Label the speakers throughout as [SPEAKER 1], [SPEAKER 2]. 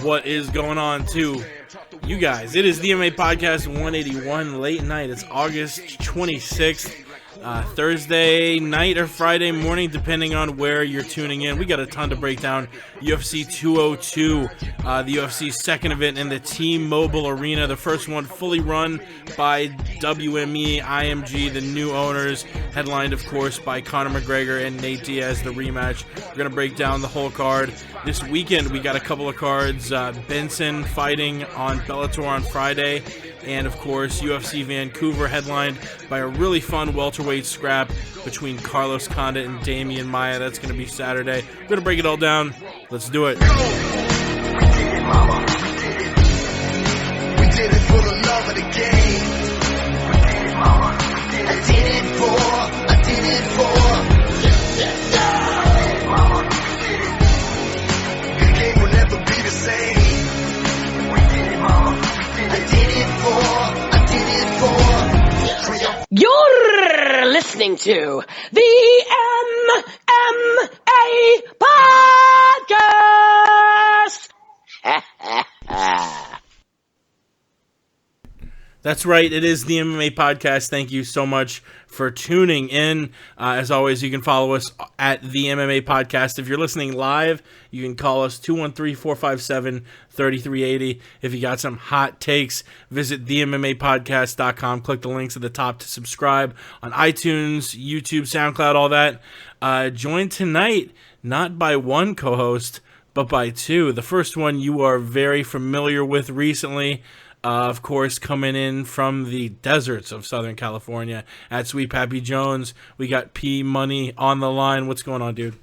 [SPEAKER 1] What is going on to you guys? It is the MMA Podcast 181 late night. It's August 26th, Thursday night or Friday morning, depending on where you're tuning in. We got a ton to break down. UFC 202, the UFC's second event in the T-Mobile Arena. The first one fully run by WME, IMG, the new owners, headlined, of course, by Conor McGregor and Nate Diaz, the rematch. We're going to break down the whole card. This weekend, we got a couple of cards. Benson fighting on Bellator on Friday. And, of course, UFC Vancouver headlined by a really fun welterweight scrap between Carlos Condit and Damian Maia. That's going to be Saturday. We're going to break it all down. Let's do it.
[SPEAKER 2] We did it, mama. We did it for the love of the game. We did it, mama. I did it for. Yes, mama. The game will never be the same. We did it, mama. I did it for.
[SPEAKER 3] You're listening to the MMA Podcast.
[SPEAKER 1] That's right. It is the MMA Podcast. Thank you so much for tuning in. As always, you can follow us at the MMA Podcast. If you're listening live, you can call us 213-457-3380. If you got some hot takes, visit themmapodcast.com. Click the links at the top to subscribe on iTunes, YouTube, SoundCloud, all that. Joined tonight, not by one co-host, but by two. The first one you are very familiar with recently. Of course, coming in from the deserts of Southern California at Sweet Pappy Jones. We got P Money on the line. What's going on, dude?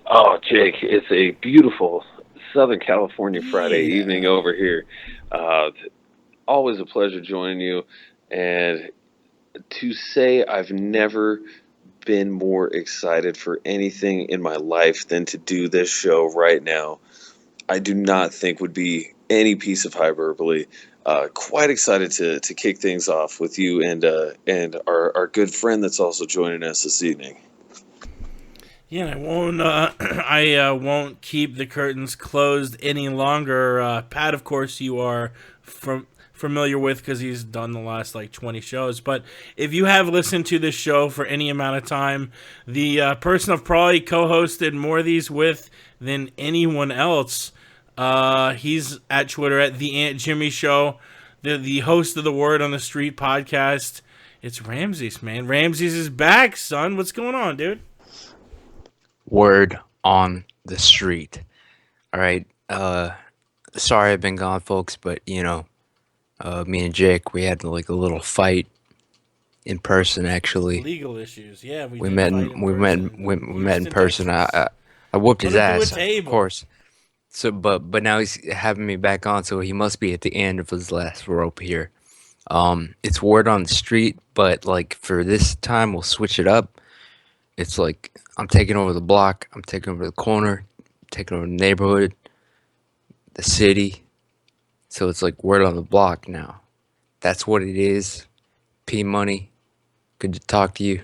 [SPEAKER 4] Oh, Jake, it's a beautiful Southern California Friday evening over here. Always a pleasure joining you. And to say I've never been more excited for anything in my life than to do this show right now, I do not think would be any piece of hyperbole. Quite excited to kick things off with you and our good friend that's also joining us this evening.
[SPEAKER 1] Yeah, I won't keep the curtains closed any longer. Pat, of course, you are familiar with because he's done the last 20 shows. But if you have listened to this show for any amount of time, the person I've probably co-hosted more of these with than anyone else. He's at Twitter at the Aunt Jimmy Show, the host of the Word on the Street podcast. It's Ramses, man. Ramses is back, son. What's going on, dude?
[SPEAKER 5] Word on the street. All right. Sorry I've been gone, folks, but me and Jake, we had a little fight in person. Actually,
[SPEAKER 1] legal issues. Yeah,
[SPEAKER 5] we met in person. I whooped his ass, of course. So, but now he's having me back on, so he must be at the end of his last rope here. It's word on the street, but for this time we'll switch it up. It's I'm taking over the block, I'm taking over the corner, taking over the neighborhood, the city. So it's word on the block now. That's what it is. P Money, good to talk to you.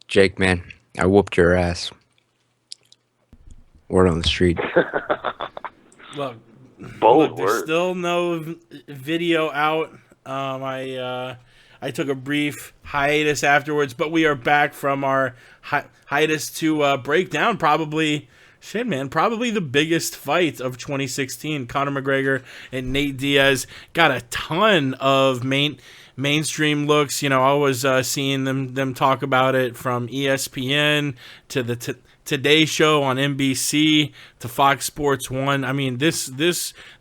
[SPEAKER 5] Jake, man, I whooped your ass. Word on the street.
[SPEAKER 1] Look,
[SPEAKER 4] Bold
[SPEAKER 1] there's
[SPEAKER 4] word.
[SPEAKER 1] still no video out. I took a brief hiatus afterwards, but we are back from our hiatus to break down probably the biggest fight of 2016. Conor McGregor and Nate Diaz got a ton of mainstream looks. I was seeing them talk about it from ESPN to the Today Show on NBC to Fox Sports 1. I mean, this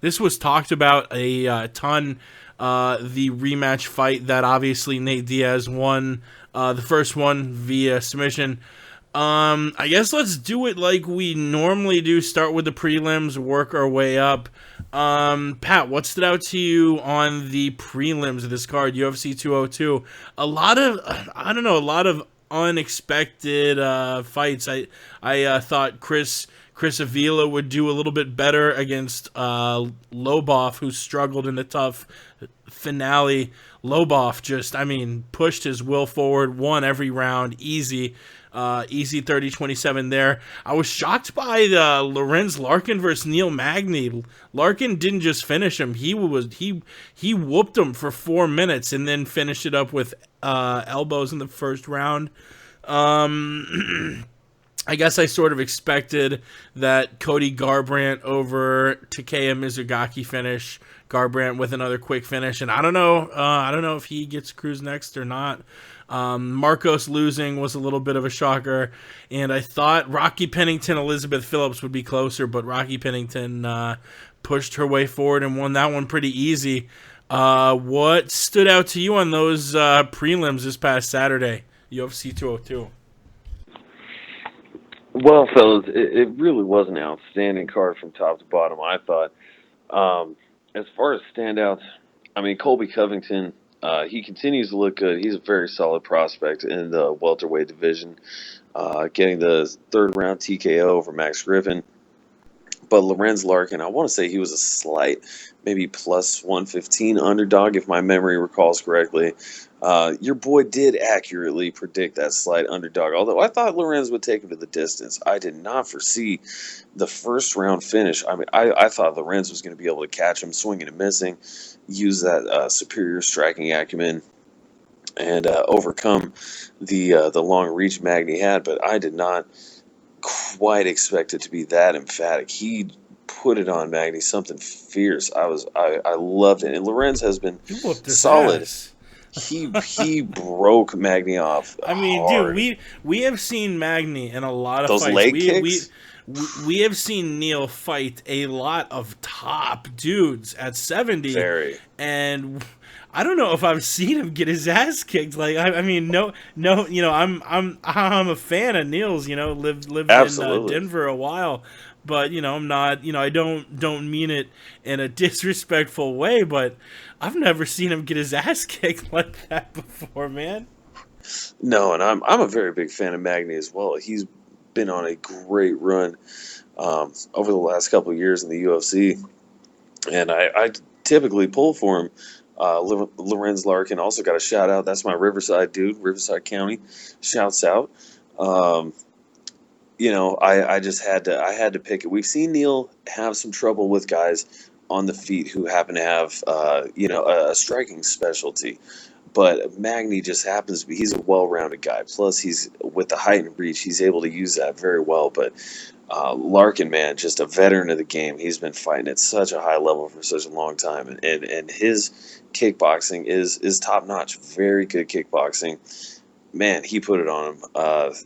[SPEAKER 1] was talked about a ton. The rematch fight that obviously Nate Diaz won, the first one via submission. I guess let's do it like we normally do. Start with the prelims, work our way up. Pat, what stood out to you on the prelims of this card, UFC 202? A lot of unexpected fights. I thought Chris Avila would do a little bit better against Lobov, who struggled in the tough finale, Lobov just, pushed his will forward, won every round, easy 30-27 there. I was shocked by the Lorenz Larkin versus Neil Magny. Larkin didn't just finish him; he whooped him for 4 minutes and then finished it up with elbows in the first round. I guess I sort of expected that Cody Garbrandt over Takeya Mizugaki finish. Garbrandt with another quick finish, and I don't know if he gets cruise next or not. Marcos losing was a little bit of a shocker, and I thought Rocky Pennington, Elizabeth Phillips would be closer, but Rocky Pennington pushed her way forward and won that one pretty easy. What stood out to you on those prelims this past Saturday, UFC 202?
[SPEAKER 4] Well, fellas, it really was an outstanding card from top to bottom, I thought. As far as standouts, Colby Covington, he continues to look good. He's a very solid prospect in the welterweight division, getting the third round TKO over Max Griffin. But Lorenz Larkin, I want to say he was a slight, maybe plus 115 underdog, if my memory recalls correctly. Your boy did accurately predict that slight underdog, although I thought Lorenz would take him to the distance. I did not foresee the first round finish. I thought Lorenz was going to be able to catch him swinging and missing, use that superior striking acumen, and overcome the long reach Magny had, but I did not quite expect it to be that emphatic. He put it on Magny, something fierce. I loved it, and Lorenz has been solid. He broke Magny off. Hard.
[SPEAKER 1] Dude, we have seen Magny in a lot of
[SPEAKER 4] those
[SPEAKER 1] fights.
[SPEAKER 4] Leg kicks.
[SPEAKER 1] We have seen Neil fight a lot of top dudes at 70, and I don't know if I've seen him get his ass kicked. Like, no, I'm a fan of Neil's. Lived in Denver a while, but I'm not. I don't mean it in a disrespectful way, but I've never seen him get his ass kicked like that before, man.
[SPEAKER 4] No, and I'm a very big fan of Magny as well. He's been on a great run over the last couple of years in the UFC, and I typically pull for him. Lorenz Larkin also got a shout out. That's my Riverside dude, Riverside County. Shouts out. I just had to pick it. We've seen Neil have some trouble with guys on the feet who happen to have a striking specialty. But Magny just happens to be, he's a well-rounded guy. Plus, he's with the height and reach, he's able to use that very well. But Larkin, man, just a veteran of the game. He's been fighting at such a high level for such a long time. And his kickboxing is top-notch. Very good kickboxing. Man, he put it on him.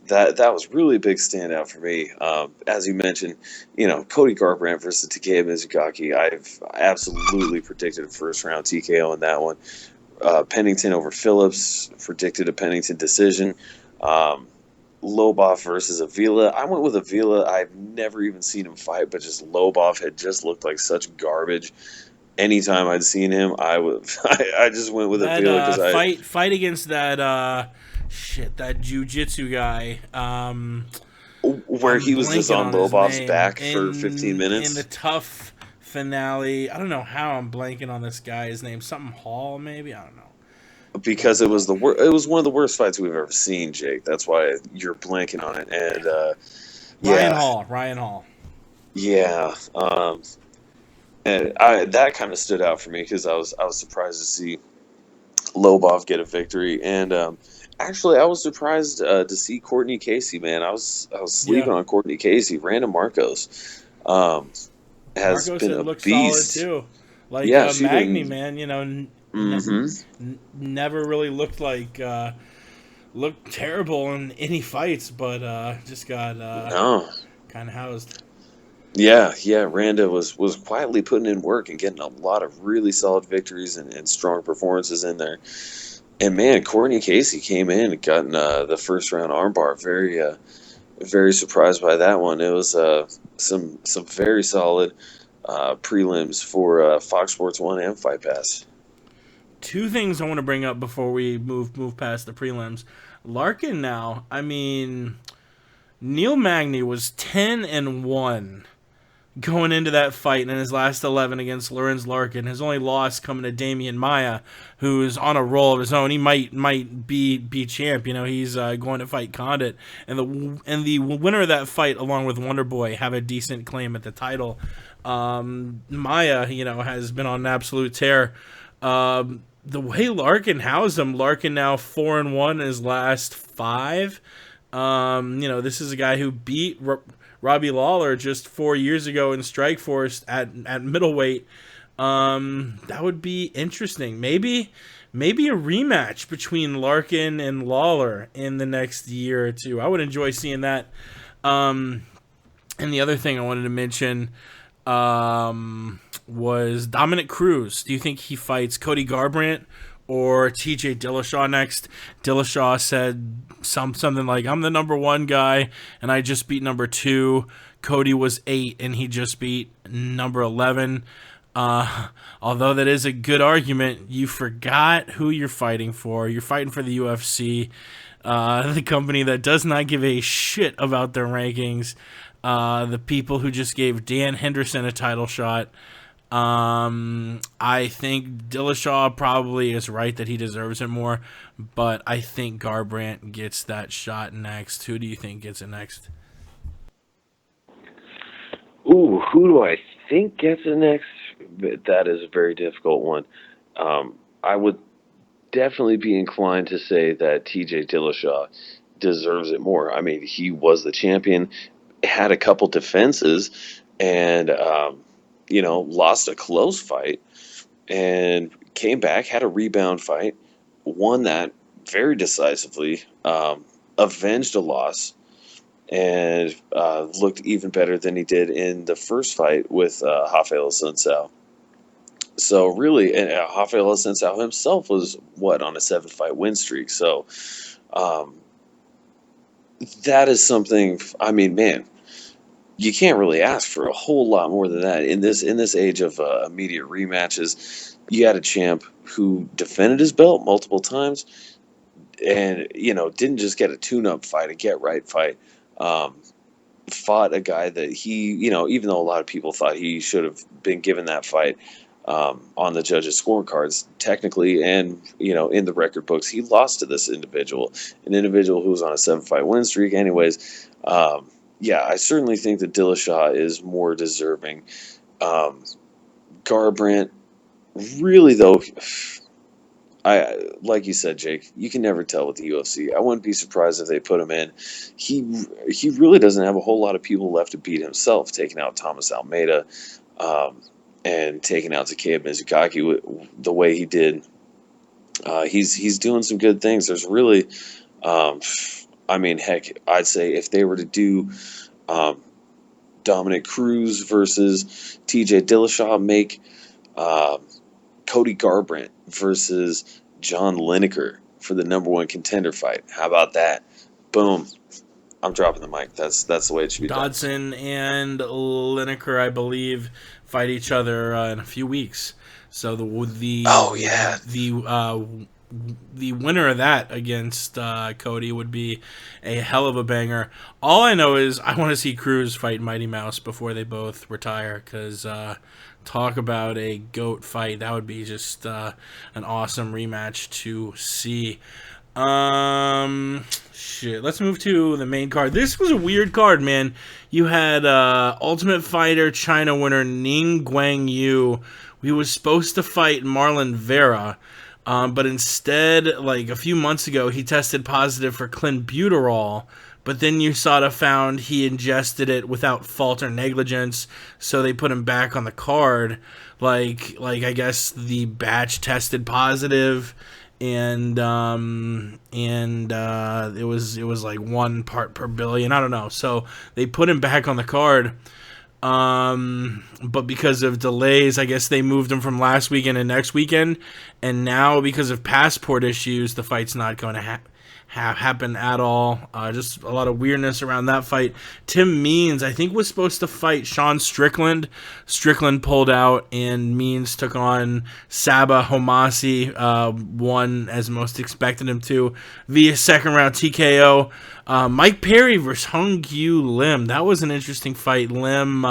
[SPEAKER 4] That was really a big standout for me. As you mentioned, Cody Garbrandt versus Takeya Mizugaki. I've absolutely predicted a first-round TKO in that one. Pennington over Phillips, predicted a Pennington decision. Lobov versus Avila. I went with Avila. I've never even seen him fight, but just Lobov had just looked like such garbage. Anytime I'd seen him, I just went with Avila because
[SPEAKER 1] fight against that that jiu-jitsu guy.
[SPEAKER 4] Where he was just on Lobov's back for 15 minutes
[SPEAKER 1] in the tough finale. I don't know how I'm blanking on this guy's name. Something Hall, maybe. I don't know.
[SPEAKER 4] Because it was one of the worst fights we've ever seen, Jake. That's why you're blanking on it. And
[SPEAKER 1] Ryan Hall.
[SPEAKER 4] Yeah. And that kind of stood out for me because I was surprised to see Lobov get a victory. And actually, I was surprised to see Courtney Casey. Man, I was sleeping on Courtney Casey. Randa Marcos has been a beast
[SPEAKER 1] solid too. Like Magny, man, never really looked terrible in any fights, but just got kind of housed.
[SPEAKER 4] Yeah, Randa was quietly putting in work and getting a lot of really solid victories and strong performances in there. And man, Courtney Casey came in and got the first round armbar. Very surprised by that one. It was some very solid prelims for Fox Sports 1 and Fight Pass.
[SPEAKER 1] Two things I want to bring up before we move past the prelims. Larkin now, Neil Magny was 10-1 going into that fight in his last 11 against Lorenz Larkin. His only loss coming to Damian Maia, who's on a roll of his own. He might be champ. You know, he's going to fight Condit, and the winner of that fight, along with Wonderboy, have a decent claim at the title. Maia, you know, has been on an absolute tear. The way Larkin housed him, Larkin now 4-1 in his last 5. You know, this is a guy who beat Robbie Lawler just 4 years ago in Strikeforce at middleweight. That would be interesting. Maybe a rematch between Larkin and Lawler in the next year or two. I would enjoy seeing that. And the other thing I wanted to mention was Dominic Cruz. Do you think he fights Cody Garbrandt or TJ Dillashaw next? Dillashaw said something like, I'm the number 1 guy, and I just beat number 2. Cody was 8, and he just beat number 11. Although that is a good argument, you forgot who you're fighting for. You're fighting for the UFC, the company that does not give a shit about their rankings. The people who just gave Dan Henderson a title shot. I think Dillashaw probably is right that he deserves it more, but I think Garbrandt gets that shot next. Who do you think gets it next?
[SPEAKER 4] Ooh, who do I think gets it next? That is a very difficult one. I would definitely be inclined to say that TJ Dillashaw deserves it more. I mean, he was the champion, had a couple defenses, and you know, lost a close fight and came back, had a rebound fight, won that very decisively, avenged a loss, and looked even better than he did in the first fight with Rafael Assunção. So really, and Rafael Assunção himself was, on a 7-fight win streak. So that is something, I mean, man, you can't really ask for a whole lot more than that in this age of immediate rematches. You had a champ who defended his belt multiple times, and you know, didn't just get a tune-up fight, a get-right fight. Fought a guy that he, you know, even though a lot of people thought he should have been given that fight on the judges' scorecards, technically, and you know, in the record books, he lost to this individual, an individual who was on a 7-fight win streak. Anyways. Yeah, I certainly think that Dillashaw is more deserving. Garbrandt, really though, like you said, Jake, you can never tell with the UFC. I wouldn't be surprised if they put him in. He really doesn't have a whole lot of people left to beat himself, taking out Thomas Almeida and taking out Takeo Mizukaki the way he did. He's doing some good things. There's really... I mean, heck, I'd say if they were to do Dominic Cruz versus TJ Dillashaw, make Cody Garbrandt versus John Lineker for the number 1 contender fight. How about that? Boom. I'm dropping the mic. That's the way it should be done.
[SPEAKER 1] Dodson and Lineker, I believe, fight each other in a few weeks. So the winner of that against Cody would be a hell of a banger. All I know is I want to see Cruz fight Mighty Mouse before they both retire, because talk about a GOAT fight. That would be just an awesome rematch to see. Let's move to the main card. This was a weird card, man. You had Ultimate Fighter China winner Ning Guang Yu. He was supposed to fight Marlon Vera. But instead, like a few months ago, he tested positive for clenbuterol, but then USADA found he ingested it without fault or negligence, so they put him back on the card. Like I guess the batch tested positive, and it was like 1 part per billion. I don't know. So they put him back on the card. But because of delays, I guess they moved him from last weekend to next weekend, and now because of passport issues, the fight's not going to happen at all. Just a lot of weirdness around that fight. Tim Means, I think, was supposed to fight Sean Strickland. Strickland pulled out, and Means took on Saba Homasi, won as most expected him to via second round TKO. Mike Perry versus Hung Yu Lim. That was an interesting fight. Lim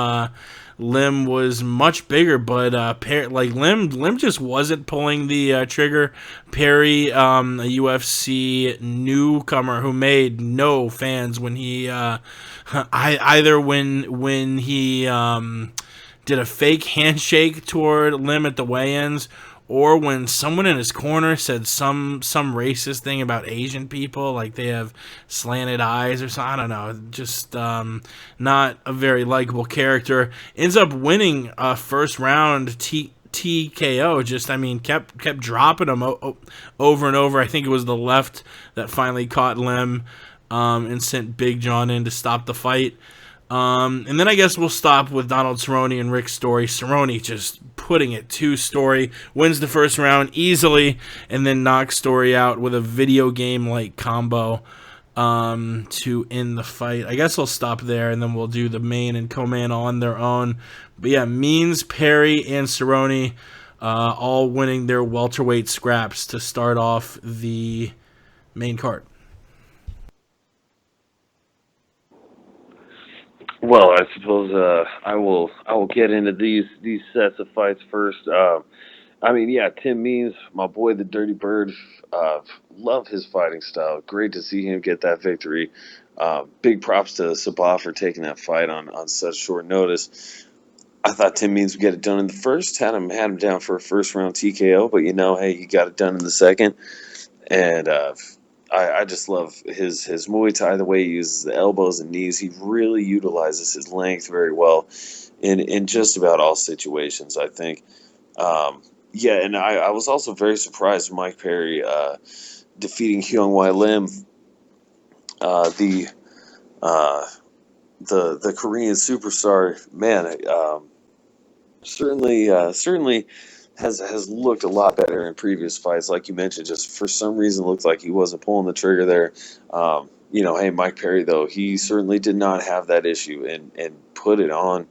[SPEAKER 1] Lim was much bigger, but Lim just wasn't pulling the trigger. Perry, a UFC newcomer who made no fans when he either when he did a fake handshake toward Lim at the weigh-ins, or when someone in his corner said some racist thing about Asian people, like they have slanted eyes or something. I don't know. Just not a very likable character. Ends up winning a first round TKO. Kept dropping him over and over. I think it was the left that finally caught Lim and sent Big John in to stop the fight. And then I guess we'll stop with Donald Cerrone and Rick Story. Cerrone just putting it to Story, wins the first round easily, and then knocks Story out with a video game-like combo to end the fight. I guess I'll stop there, and then we'll do the main and co-main on their own. But yeah, Means, Perry, and Cerrone all winning their welterweight scraps to start off the main card.
[SPEAKER 4] Well, I suppose I will get into these sets of fights first. Tim Means, my boy, the Dirty Bird. Love his fighting style. Great to see him get that victory. Big props to Sabah for taking that fight on such short notice. I thought Tim Means would get it done in the first. Had him down for a first round TKO, but he got it done in the second. And I just love his Muay Thai, the way he uses the elbows and knees. He really utilizes his length very well in just about all situations, I think. And I was also very surprised Mike Perry defeating Hyung Wai Lim, the Korean superstar. Man, certainly has looked a lot better in previous fights. Like you mentioned, just for some reason looked like he wasn't pulling the trigger there. Mike Perry, though, he certainly did not have that issue and put it on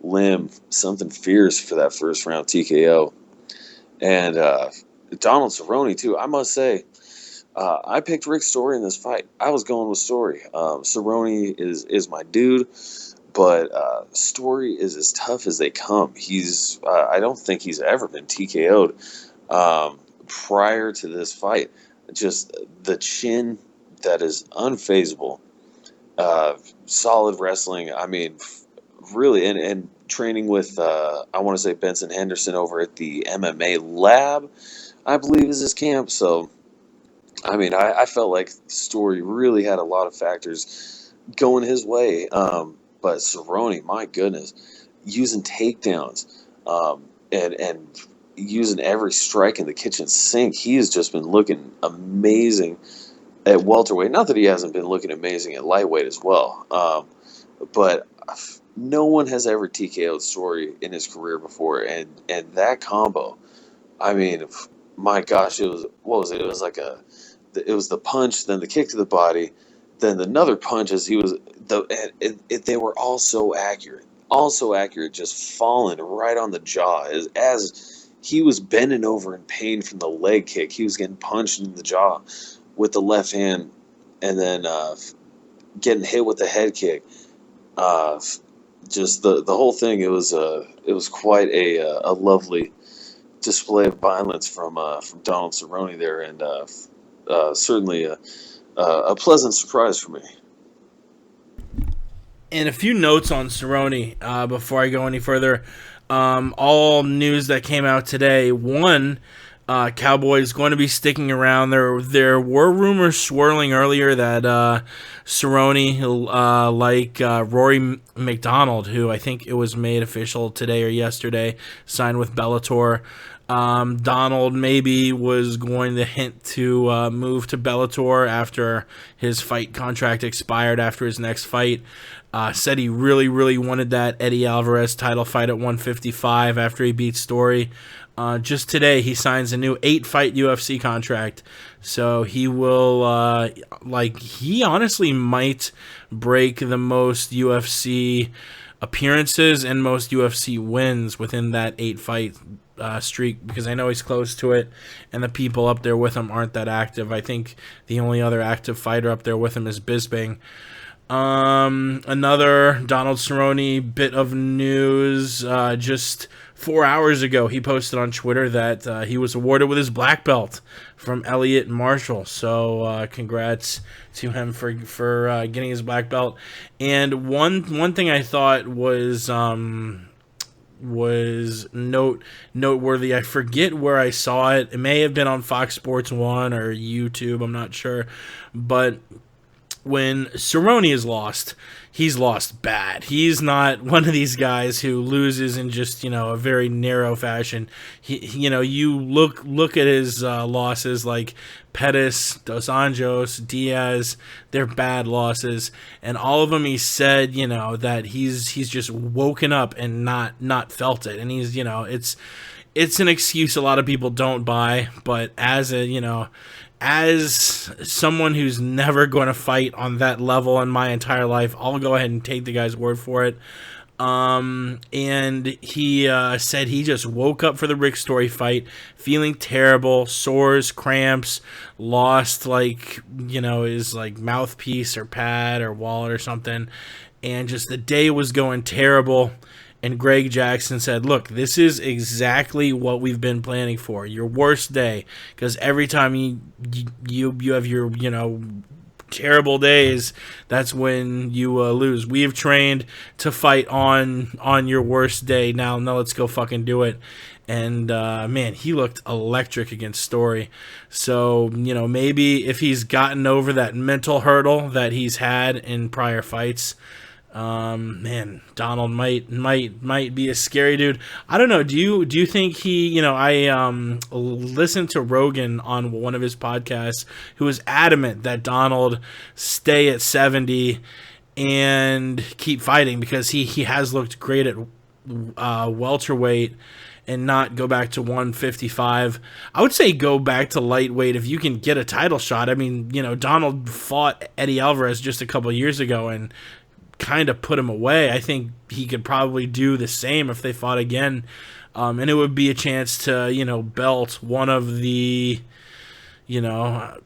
[SPEAKER 4] Lim, something fierce for that first round TKO. And Donald Cerrone, too. I must say, I picked Rick Story in this fight. I was going with Story. Cerrone is my dude. But Story is as tough as they come. I don't think he's ever been TKO'd prior to this fight. Just the chin that is unfazable. Solid wrestling. I mean, really, and training with, I want to say, Benson Henderson over at the MMA Lab, I believe is his camp. So, I felt like Story really had a lot of factors going his way. But Cerrone, my goodness, using takedowns and using every strike in the kitchen sink, he has just been looking amazing at welterweight. Not that he hasn't been looking amazing at lightweight as well, but no one has ever TKO'd Story in his career before, and that combo, my gosh, it was, what was it? It was like it was the punch, then the kick to the body, then another punch as he was. They were all so accurate, just falling right on the jaw as he was bending over in pain from the leg kick. He was getting punched in the jaw with the left hand, and then getting hit with the head kick. Just the whole thing. It was quite a lovely display of violence from Donald Cerrone there, and certainly a pleasant surprise for me.
[SPEAKER 1] And a few notes on Cerrone before I go any further. All news that came out today. One, Cowboys going to be sticking around. There were rumors swirling earlier that Cerrone, like Rory McDonald, who I think it was made official today or yesterday, signed with Bellator. Donald maybe was going to hint to move to Bellator after his fight contract expired after his next fight. Said he really, really wanted that Eddie Alvarez title fight at 155 after he beat Story. Just today, he signs a new 8-fight UFC contract. So he will, he honestly might break the most UFC appearances and most UFC wins within that 8-fight streak, because I know he's close to it, and the people up there with him aren't that active. I think the only other active fighter up there with him is Bisping. Another Donald Cerrone bit of news. Just 4 hours ago, he posted on Twitter that he was awarded with his black belt from Elliott Marshall. So congrats to him for getting his black belt. And one thing I thought was noteworthy. I forget where I saw it. It may have been on Fox Sports 1 or YouTube. I'm not sure, but when Cerrone is lost, he's lost bad. He's not one of these guys who loses in just, a very narrow fashion. You look at his losses like Pettis, Dos Anjos, Diaz. They're bad losses, and all of them he said, that he's just woken up and not felt it, and he's, it's an excuse a lot of people don't buy, but as someone who's never going to fight on that level in my entire life, I'll go ahead and take the guy's word for it. And he said he just woke up for the Rick Story fight feeling terrible, sores, cramps, lost his mouthpiece or pad or wallet or something, and just the day was going terrible. And Greg Jackson said, look, this is exactly what we've been planning for. Your worst day. Because every time you have your, terrible days, that's when you lose. We have trained to fight on your worst day. Now let's go fucking do it. And, man, he looked electric against Story. So, maybe if he's gotten over that mental hurdle that he's had in prior fights, man, Donald might be a scary dude. I don't know. Do you think he? I listened to Rogan on one of his podcasts, who was adamant that Donald stay at 70 and keep fighting because he has looked great at welterweight and not go back to 155. I would say go back to lightweight if you can get a title shot. I mean, Donald fought Eddie Alvarez just a couple of years ago and kind of put him away. I think he could probably do the same if they fought again, and it would be a chance to belt one of the I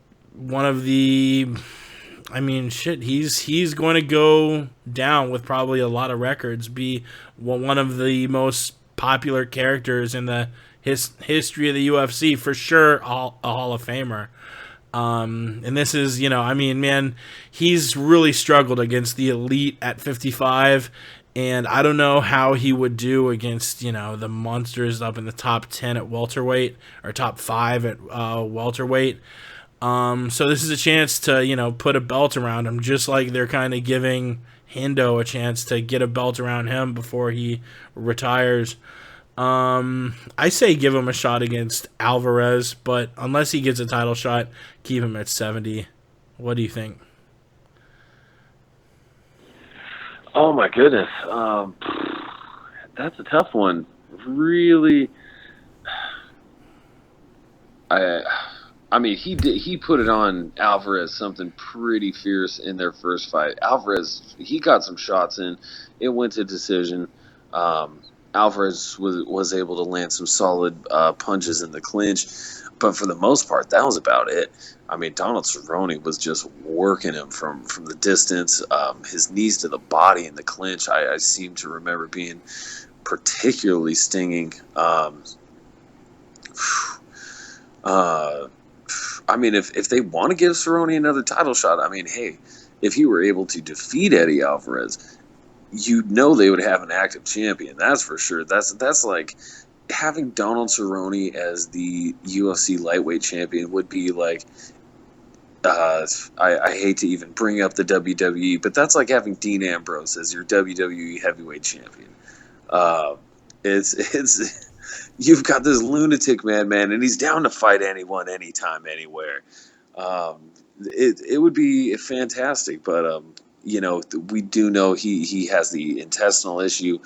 [SPEAKER 1] mean, shit, he's going to go down with probably a lot of records, be one of the most popular characters in the history of the UFC, for sure, a Hall of Famer. And this is, man, he's really struggled against the elite at 55, and I don't know how he would do against, the monsters up in the top 10 at welterweight, or top 5 at welterweight. So this is a chance to, put a belt around him, just like they're kind of giving Hendo a chance to get a belt around him before he retires. I say give him a shot against Alvarez, but unless he gets a title shot, keep him at 70. What do you think?
[SPEAKER 4] Oh my goodness, that's a tough one. Really, I mean, he put it on Alvarez something pretty fierce in their first fight. Alvarez, he got some shots in. It went to decision. Alvarez was able to land some solid punches in the clinch, but for the most part, that was about it. I mean, Donald Cerrone was just working him from the distance. His knees to the body in the clinch, I seem to remember being particularly stinging. I mean, if they want to give Cerrone another title shot, I mean, hey, if he were able to defeat Eddie Alvarez, they would have an active champion. That's for sure. That's like having Donald Cerrone as the UFC lightweight champion would be like, I hate to even bring up the WWE, but that's like having Dean Ambrose as your WWE heavyweight champion. It's you've got this lunatic madman, and he's down to fight anyone, anytime, anywhere. It would be fantastic, but we do know he has the intestinal issue.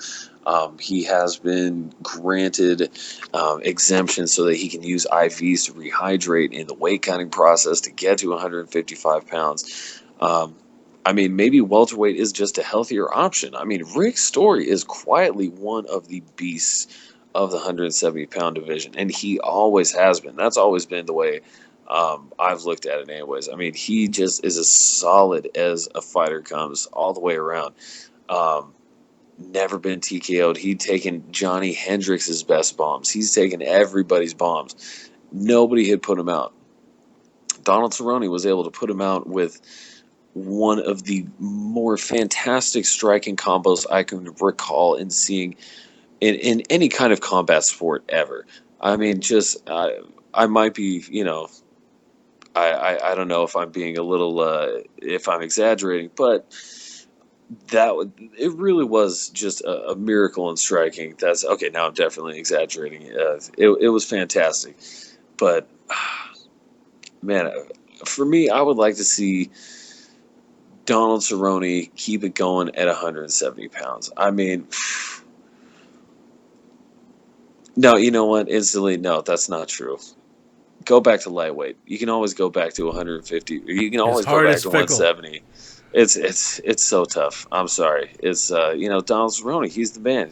[SPEAKER 4] He has been granted exemption so that he can use IVs to rehydrate in the weight cutting process to get to 155 pounds. I mean, maybe welterweight is just a healthier option. I mean, Rick Story is quietly one of the beasts of the 170-pound division, and he always has been. That's always been the way I've looked at it anyways. I mean, he just is as solid as a fighter comes all the way around. Never been TKO'd. He'd taken Johnny Hendricks's best bombs. He's taken everybody's bombs. Nobody had put him out. Donald Cerrone was able to put him out with one of the more fantastic striking combos I can recall in seeing in any kind of combat sport ever. I mean, just I might be, I don't know if I'm being a little if I'm exaggerating, but it really was just a miracle in striking. That's okay. Now I'm definitely exaggerating. It was fantastic, but man, for me, I would like to see Donald Cerrone keep it going at 170 pounds. I mean, no, you know what? Instantly, no, that's not true. Go back to lightweight. You can always go back to 150. Or you can always go back to 170. It's so tough. I'm sorry. It's Donald Cerrone. He's the man.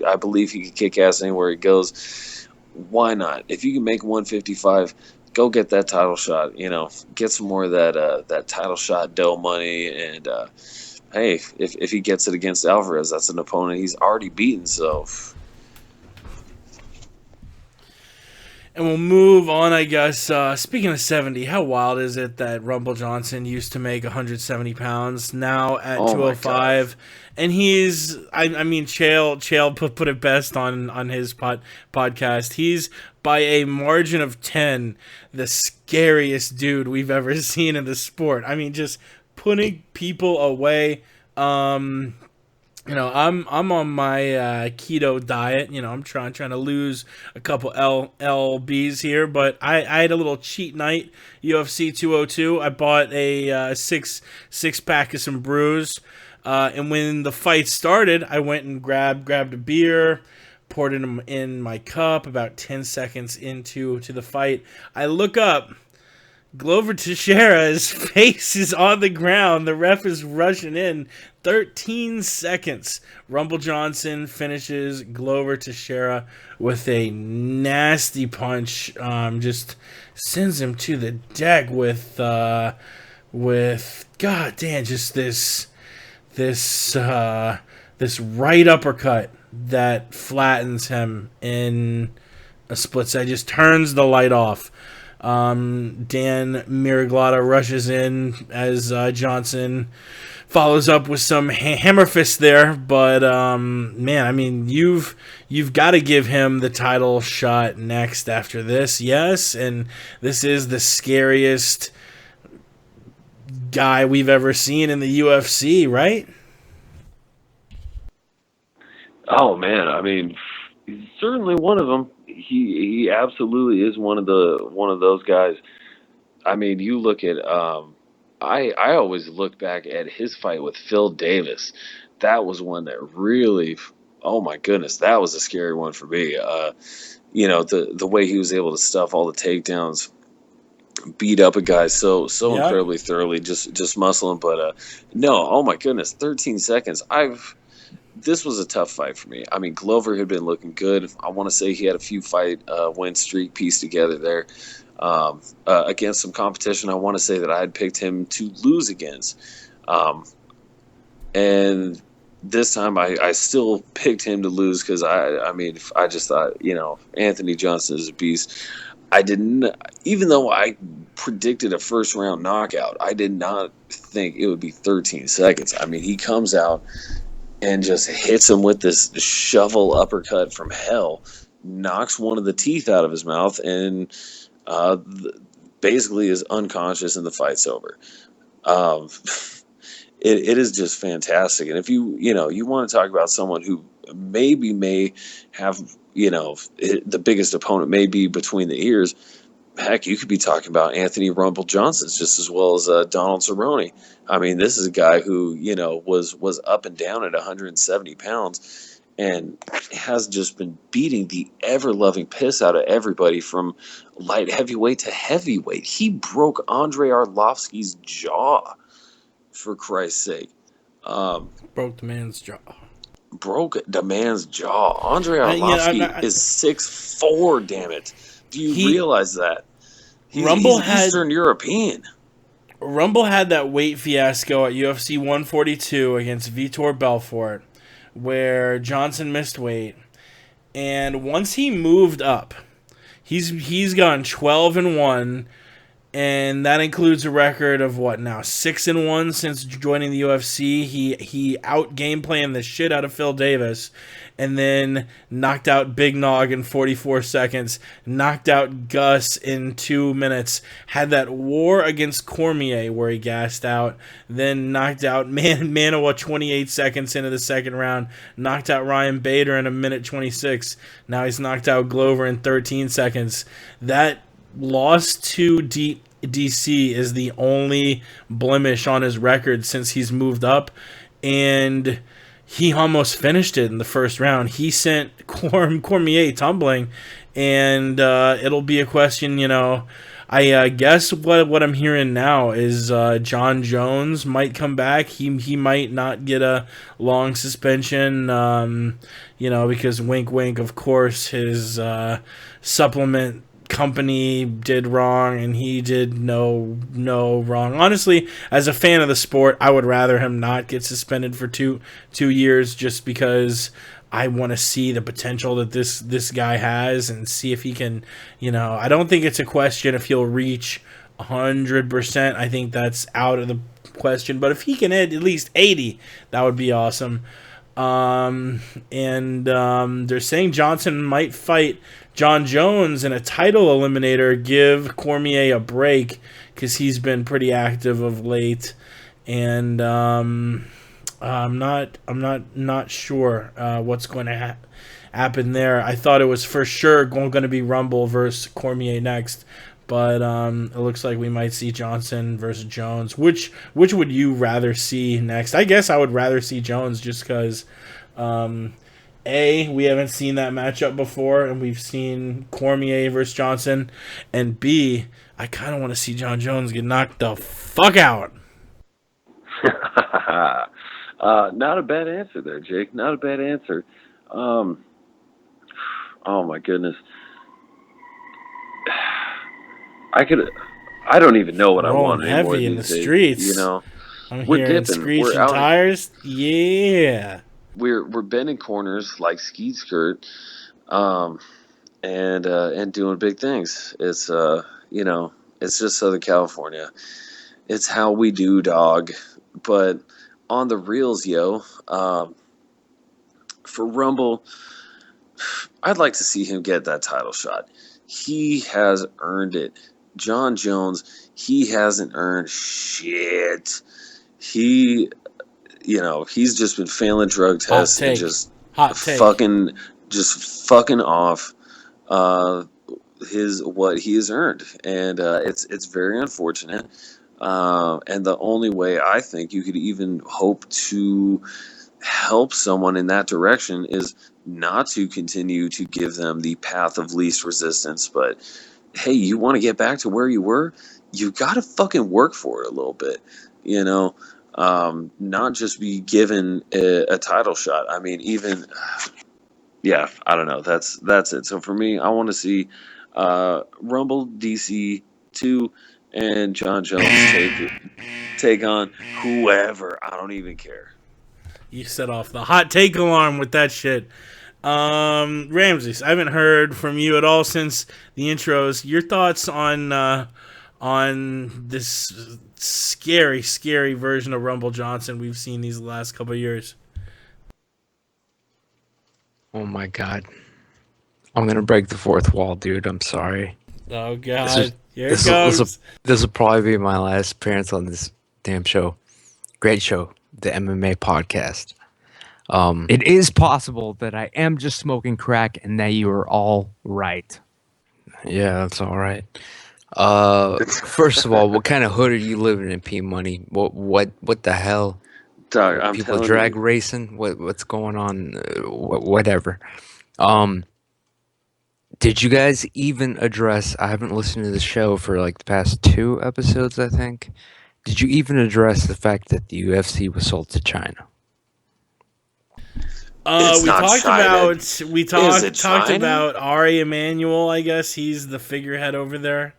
[SPEAKER 4] I believe he can kick ass anywhere he goes. Why not? If you can make 155, go get that title shot. Get some more of that title shot dough money. And hey, if he gets it against Alvarez, that's an opponent he's already beaten. So.
[SPEAKER 1] And we'll move on, I guess. Speaking of 70, how wild is it that Rumble Johnson used to make 170 pounds, now at 205? And he's, I mean, Chael put it best on his podcast. He's, by a margin of 10, the scariest dude we've ever seen in the sport. I mean, just putting people away. I'm on my keto diet. I'm trying to lose a couple lbs here, but I had a little cheat night. UFC 202. I bought a six pack of some brews, and when the fight started, I went and grabbed a beer, poured it in my cup. About 10 seconds into the fight, I look up. Glover Teixeira's face is on the ground. The ref is rushing in. 13 seconds. Rumble Johnson finishes Glover Teixeira with a nasty punch. Just sends him to the deck with goddamn, just this right uppercut that flattens him in a split second. Just turns the light off. Dan Miraglata rushes in as Johnson follows up with some hammer fist there, but man, I mean, you've got to give him the title shot next after this, yes, and this is the scariest guy we've ever seen in the UFC, right?
[SPEAKER 4] Oh man, I mean, he's certainly one of them. He absolutely is one of those guys. I mean, you look at I always look back at his fight with Phil Davis. That was one that really, oh my goodness, that was a scary one for me. The way he was able to stuff all the takedowns, beat up a guy so incredibly thoroughly, just muscle him. But no, oh my goodness, 13 seconds. This was a tough fight for me. I mean, Glover had been looking good. I want to say he had a few fight win streak pieced together there against some competition. I want to say that I had picked him to lose against. And this time I still picked him to lose because I just thought, Anthony Johnson is a beast. I didn't, even though I predicted a first round knockout, I did not think it would be 13 seconds. I mean, he comes out and just hits him with this shovel uppercut from hell, knocks one of the teeth out of his mouth, and basically is unconscious and the fight's over. It is just fantastic. And if you want to talk about someone who may have, the biggest opponent may be between the ears, heck, you could be talking about Anthony Rumble Johnson just as well as Donald Cerrone. I mean, this is a guy who, was up and down at 170 pounds and has just been beating the ever-loving piss out of everybody from light heavyweight to heavyweight. He broke Andrei Arlovsky's jaw, for Christ's sake.
[SPEAKER 1] Broke the man's jaw. Andrei Arlovsky is 6'4", damn it. Do you realize that? Rumble
[SPEAKER 4] he's
[SPEAKER 1] had
[SPEAKER 4] Eastern European.
[SPEAKER 1] Rumble had that weight fiasco at UFC 142 against Vitor Belfort, where Johnson missed weight, and once he moved up, he's gone 12-1. And that includes a record of 6-1 since joining the UFC. He out game planned the shit out of Phil Davis, and then knocked out Big Nog in 44 seconds. Knocked out Gus in 2 minutes. Had that war against Cormier where he gassed out. Then knocked out Manoa 28 seconds into the second round. Knocked out Ryan Bader in 1:26. Now he's knocked out Glover in 13 seconds. That loss to DC is the only blemish on his record since he's moved up, and he almost finished it in the first round. He sent Cormier tumbling, and it'll be a question, I guess what I'm hearing now is John Jones might come back. He might not get a long suspension, because wink wink, of course, his supplement company did wrong and he did no wrong. Honestly, as a fan of the sport, I would rather him not get suspended for two years, just because I want to see the potential that this guy has and see if he can, I don't think it's a question if he'll reach 100%. I think that's out of the question, but if he can hit at least 80, that would be awesome. They're saying Johnson might fight John Jones in a title eliminator, give Cormier a break because he's been pretty active of late, and I'm not sure what's going to happen there. I thought it was for sure going to be Rumble versus Cormier next, but it looks like we might see Johnson versus Jones. Which would you rather see next? I guess I would rather see Jones just because. A, we haven't seen that matchup before, and we've seen Cormier versus Johnson. And B, I kind of want to see John Jones get knocked the fuck out.
[SPEAKER 4] Not a bad answer there, Jake. Not a bad answer. Oh my goodness. I don't even know what I want anymore.
[SPEAKER 1] Heavy in the streets. I'm
[SPEAKER 4] we're
[SPEAKER 1] hearing
[SPEAKER 4] dipping.
[SPEAKER 1] Screeching
[SPEAKER 4] We're out.
[SPEAKER 1] tires. Yeah.
[SPEAKER 4] We're bending corners like Skeet Skirt, and doing big things. It's it's just Southern California. It's how we do, dog. But on the reels, for Rumble, I'd like to see him get that title shot. He has earned it. John Jones, he hasn't earned shit. He's just been failing drug tests and just fucking off what he has earned, and it's very unfortunate. And the only way I think you could even hope to help someone in that direction is not to continue to give them the path of least resistance, but hey, you want to get back to where you were? You got to fucking work for it a little bit, not just be given a title shot. I mean, even, I don't know. That's it. So for me, I want to see Rumble DC 2 and John Jones take on whoever. I don't even care.
[SPEAKER 1] You set off the hot take alarm with that shit. Ramses, I haven't heard from you at all since the intros. Your thoughts on this scary version of Rumble Johnson we've seen these last couple of years?
[SPEAKER 5] Oh my God. I'm going to break the fourth wall, dude. I'm sorry.
[SPEAKER 1] Oh God. This
[SPEAKER 5] will probably be my last appearance on this damn show. Great show. The MMA podcast. It is possible that I am just smoking crack and that you are all right. Yeah, that's all right. First of all, what kind of hood are you living in, P Money? What the hell?
[SPEAKER 4] Dog, I'm
[SPEAKER 5] people drag
[SPEAKER 4] you.
[SPEAKER 5] Racing? What's going on? Whatever. Did you guys even address? I haven't listened to the show for like the past 2 episodes, I think. Did you even address the fact that the UFC was sold to China?
[SPEAKER 1] We talked about Ari Emanuel. I guess he's the figurehead over there.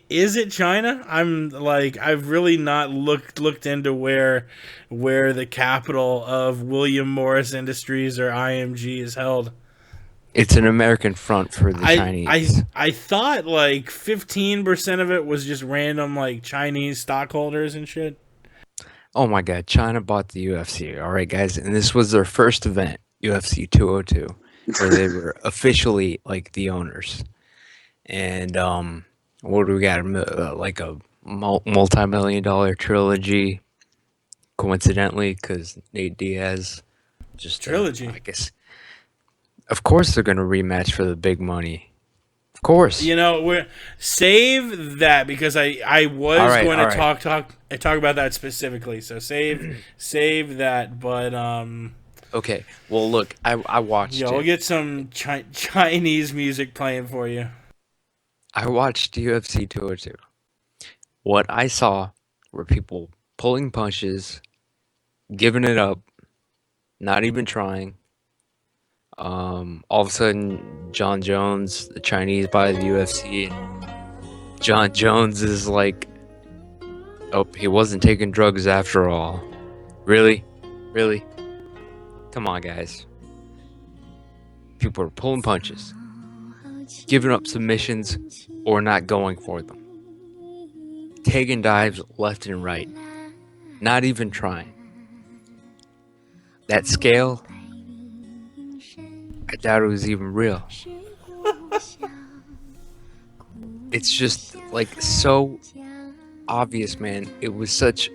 [SPEAKER 1] Is it China? I'm like, I've really not looked into where the capital of William Morris Industries or IMG is held.
[SPEAKER 5] It's an American front for the Chinese.
[SPEAKER 1] I thought like 15% of it was just random like Chinese stockholders and shit.
[SPEAKER 5] Oh my God, China bought the UFC. All right, guys, and this was their first event, UFC 202, where they were officially like the owners. And what do we got? Like a multi-million-dollar trilogy, coincidentally, because Nate Diaz just
[SPEAKER 1] trilogy.
[SPEAKER 5] I guess. Of course, they're gonna rematch for the big money. Of course.
[SPEAKER 1] You know, we're save that because I was going to talk about that specifically. So save that. But
[SPEAKER 5] Okay. Well, look, I watched.
[SPEAKER 1] Yeah, we'll get some Chinese music playing for you.
[SPEAKER 5] I watched UFC 202. What I saw were people pulling punches, giving it up, not even trying. All of a sudden, John Jones, the Chinese, buys the UFC, and John Jones is like, "Oh, he wasn't taking drugs after all." Really? Come on, guys. People are pulling punches, giving up submissions, or not going for them. Taking dives left and right. Not even trying. That scale, I doubt it was even real. It's just like so obvious, man. It was such.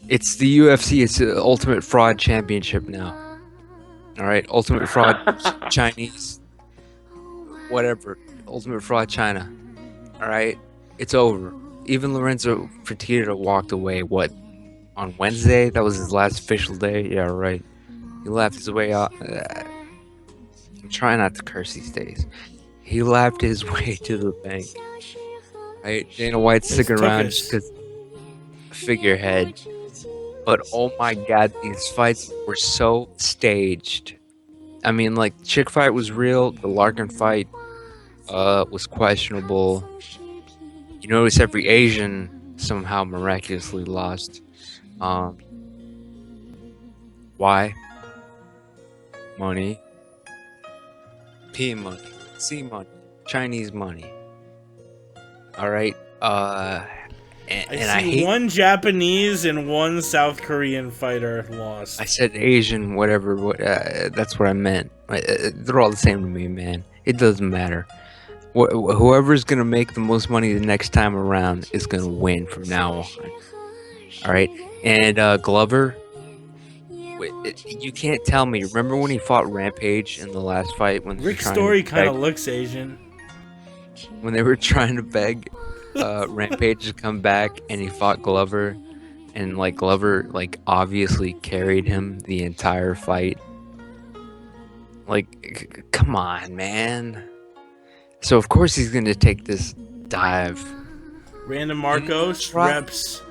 [SPEAKER 5] It's the UFC. It's the Ultimate Fraud Championship now. All right, Ultimate Fraud Chinese, whatever. Ultimate Fraud China. All right, it's over. Even Lorenzo Fertitta walked away. What, on Wednesday? That was his last official day. Yeah, right. He laughed his way out. I'm trying not to curse these days. He laughed his way to the bank. Right? Dana White's sticking around just because figurehead. But oh my God, these fights were so staged. I mean, like, chick fight was real. The Larkin fight was questionable. You notice every Asian somehow miraculously lost. Why? Money. P money. C money. Chinese money. All right.
[SPEAKER 1] I see one Japanese and one South Korean fighter lost.
[SPEAKER 5] I said Asian, whatever. That's what I meant. They're all the same to me, man. It doesn't matter. Whoever's gonna make the most money the next time around is gonna win from now on. All right. And Glover, you can't tell me. Remember when he fought Rampage in the last fight? When
[SPEAKER 1] Rick Story kind of looks Asian.
[SPEAKER 5] When they were trying to beg Rampage to come back, and he fought Glover, and like Glover like obviously carried him the entire fight. Like, come on, man. So of course he's gonna take this dive.
[SPEAKER 1] Random Marcos reps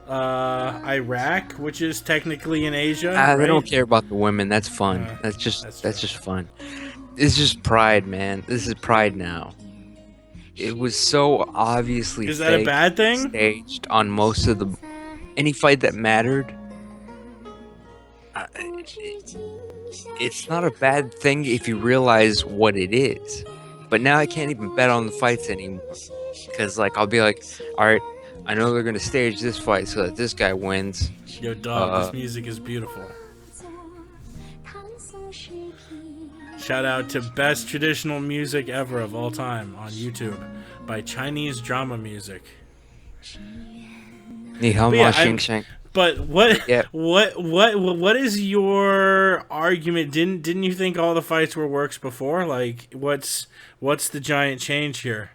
[SPEAKER 1] Iraq, which is technically in Asia.
[SPEAKER 5] Right?
[SPEAKER 1] They
[SPEAKER 5] don't care about the women. That's fun. That's just fun. It's just pride, man. This is pride now. It was so obviously
[SPEAKER 1] is that a bad thing?
[SPEAKER 5] Staged on most of the any fight that mattered. It's not a bad thing if you realize what it is. But now I can't even bet on the fights anymore because, like, I'll be like, all right, I know they're gonna stage this fight so that this guy wins.
[SPEAKER 1] Yo, dog, this music is beautiful. Shout out to best traditional music ever of all time on YouTube by Chinese Drama Music. But what is your argument? Didn't you think all the fights were works before? Like, what's the giant change here?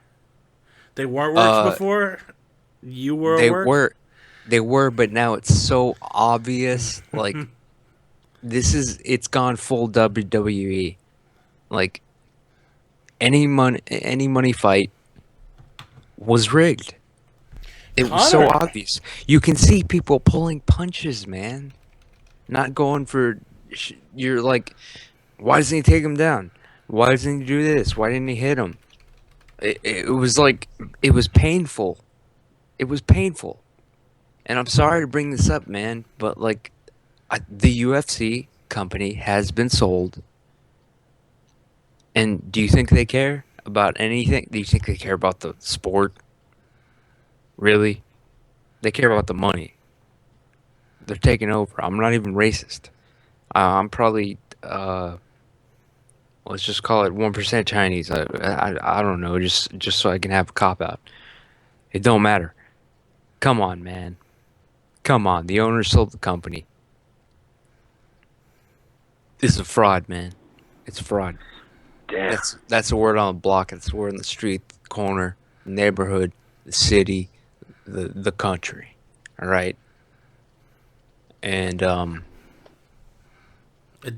[SPEAKER 1] They weren't works before. You were.
[SPEAKER 5] They were, but now it's so obvious. Like, it's gone full WWE. Like, any money fight was rigged. It was so obvious. You can see people pulling punches, man. Not going for. You're like, why doesn't he take him down? Why doesn't he do this? Why didn't he hit him? It was like, it was painful. It was painful. And I'm sorry to bring this up, man, but like, the UFC company has been sold. And do you think they care about anything? Do you think they care about the sport? Really? They care about the money. They're taking over. I'm not even racist. I'm probably, let's just call it 1% Chinese. I don't know, just so I can have a cop out. It don't matter. Come on, man. Come on. The owner sold the company. It's a fraud, man. It's a fraud.
[SPEAKER 4] Damn.
[SPEAKER 5] That's a word on the block. It's a word on the street, the corner, the neighborhood, the city, the country. All right. And
[SPEAKER 1] a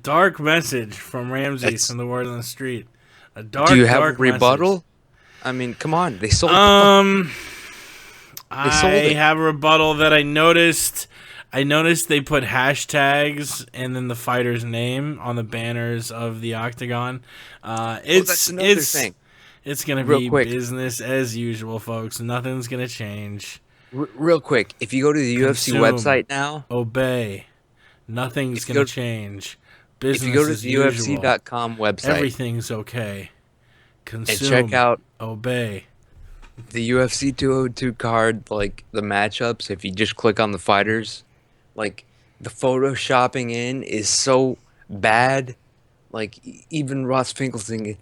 [SPEAKER 1] dark message from Ramses in the word on the street. A dark.
[SPEAKER 5] Do you have
[SPEAKER 1] dark
[SPEAKER 5] a rebuttal?
[SPEAKER 1] Message.
[SPEAKER 5] I mean, come on. They sold.
[SPEAKER 1] I
[SPEAKER 5] sold it.
[SPEAKER 1] have a rebuttal that I noticed. I noticed they put hashtags and then the fighter's name on the banners of the octagon.
[SPEAKER 5] That's another thing.
[SPEAKER 1] It's gonna
[SPEAKER 5] Real
[SPEAKER 1] be
[SPEAKER 5] quick.
[SPEAKER 1] business as usual, folks. Nothing's gonna change.
[SPEAKER 5] Real quick, if you go to the UFC
[SPEAKER 1] Consume.
[SPEAKER 5] website now,
[SPEAKER 1] Obey. Nothing's
[SPEAKER 5] If you
[SPEAKER 1] gonna
[SPEAKER 5] go-
[SPEAKER 1] change.
[SPEAKER 5] if
[SPEAKER 1] Business
[SPEAKER 5] you go to
[SPEAKER 1] as
[SPEAKER 5] the
[SPEAKER 1] usual.
[SPEAKER 5] UFC.com website
[SPEAKER 1] Everything's okay. Consume.
[SPEAKER 5] and check out
[SPEAKER 1] Obey.
[SPEAKER 5] the UFC 202 card, like the matchups, if you just click on the fighters, like the photoshopping in is so bad. Like even Ross Finkelstein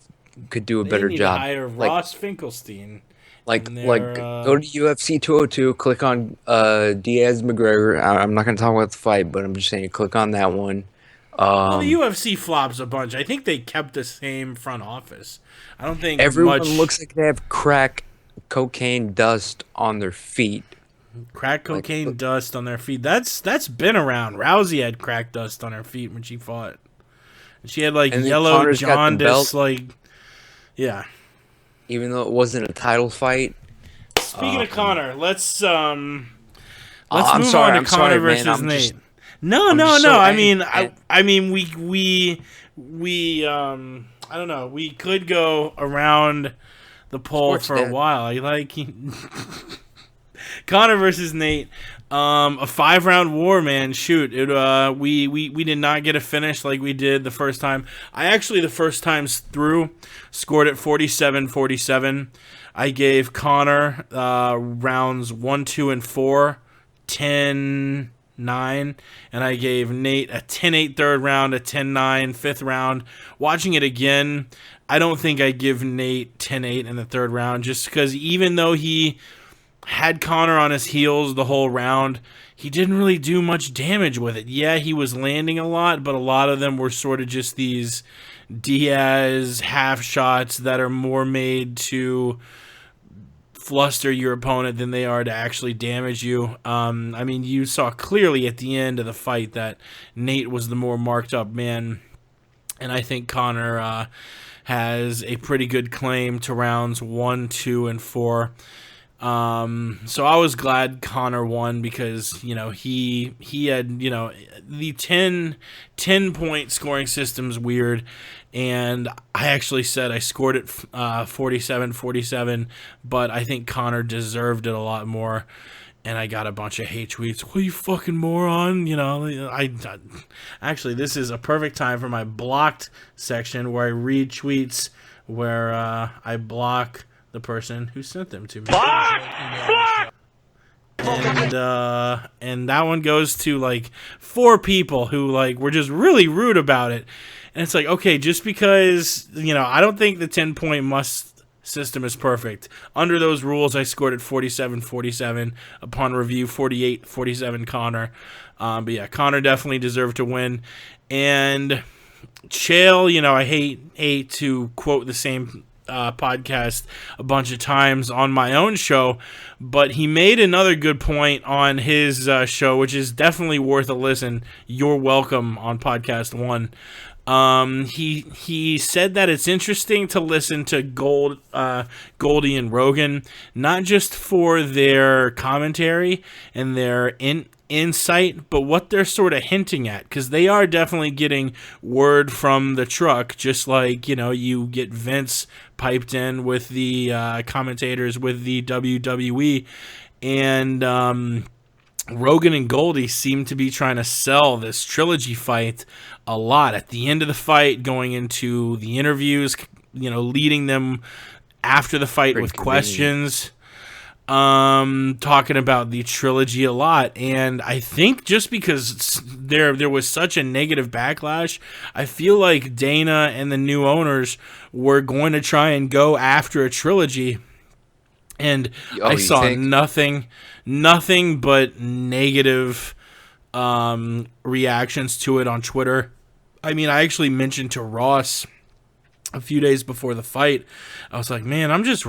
[SPEAKER 5] could do a
[SPEAKER 1] They
[SPEAKER 5] better
[SPEAKER 1] need
[SPEAKER 5] job.
[SPEAKER 1] to hire
[SPEAKER 5] Like,
[SPEAKER 1] Ross Finkelstein.
[SPEAKER 5] like,
[SPEAKER 1] and
[SPEAKER 5] like,
[SPEAKER 1] their,
[SPEAKER 5] go to UFC 202, click on Diaz McGregor. I'm not gonna talk about the fight, but I'm just saying, click on that one.
[SPEAKER 1] Well, the UFC flops a bunch. I think they kept the same front office. I don't think
[SPEAKER 5] Everyone
[SPEAKER 1] much
[SPEAKER 5] looks like they have crack cocaine dust on their feet.
[SPEAKER 1] crack cocaine dust on their feet. That's been around. Rousey had crack dust on her feet when she fought. And she had like
[SPEAKER 5] And then
[SPEAKER 1] yellow
[SPEAKER 5] Conor's got the
[SPEAKER 1] jaundice,
[SPEAKER 5] belt.
[SPEAKER 1] like yeah.
[SPEAKER 5] Even though it wasn't a title fight.
[SPEAKER 1] Speaking of Conor, let's
[SPEAKER 5] I'm
[SPEAKER 1] move
[SPEAKER 5] sorry,
[SPEAKER 1] on
[SPEAKER 5] I'm
[SPEAKER 1] to Conor
[SPEAKER 5] sorry, man.
[SPEAKER 1] versus
[SPEAKER 5] I'm
[SPEAKER 1] Nate.
[SPEAKER 5] just-
[SPEAKER 1] No.
[SPEAKER 5] just so
[SPEAKER 1] I
[SPEAKER 5] angry,
[SPEAKER 1] mean,
[SPEAKER 5] man.
[SPEAKER 1] I mean, we I don't know. We could go around the pole
[SPEAKER 5] Sports
[SPEAKER 1] for
[SPEAKER 5] dead.
[SPEAKER 1] a while. I like Conor versus Nate. A 5-round war, man. Shoot, we did not get a finish like we did the first time. I actually the first times through scored it 47-47. I gave Conor rounds 1, 2, and 4, 10-9, and I gave Nate a 10-8 third round, a 10-9 fifth round. Watching it again, I don't think I give Nate 10-8 in the third round, just because even though he had Conor on his heels the whole round, he didn't really do much damage with it. Yeah, he was landing a lot, but a lot of them were sort of just these Diaz half shots that are more made to fluster your opponent than they are to actually damage you. I mean, you saw clearly at the end of the fight that Nate was the more marked up man, and I think Conor has a pretty good claim to rounds 1, 2, and 4. So I was glad Conor won because, you know, he had, you know, the 10 point scoring system's weird, and I actually said I scored it 47-47, but I think Conor deserved it a lot more, and I got a bunch of hate tweets. Well, you fucking moron, you know. I actually, this is a perfect time for my blocked section where I read tweets where I block the person who sent them to me. And that one goes to like 4 people who like were just really rude about it. And it's like, okay, just because, you know, I don't think the 10-point must system is perfect. Under those rules, I scored at 47-47. Upon review, 48-47 Conor. But yeah, Conor definitely deserved to win. And Chael, you know, I hate to quote the same podcast a bunch of times on my own show, but he made another good point on his show, which is definitely worth a listen. You're welcome on podcast 1. He said that it's interesting to listen to Goldie and Rogan, not just for their commentary and their insight, but what they're sort of hinting at, because they are definitely getting word from the truck, just like, you get Vince piped in with the commentators with the WWE, and Rogan and Goldie seem to be trying to sell this trilogy fight a lot. At the end of the fight, going into the interviews, leading them after the fight with questions, talking about the trilogy a lot. And I think just because there was such a negative backlash, I feel like Dana and the new owners were going to try and go after a trilogy. And I saw nothing but negative reactions to it on Twitter. I mean, I actually mentioned to Ross a few days before the fight, I was like, man, I'm just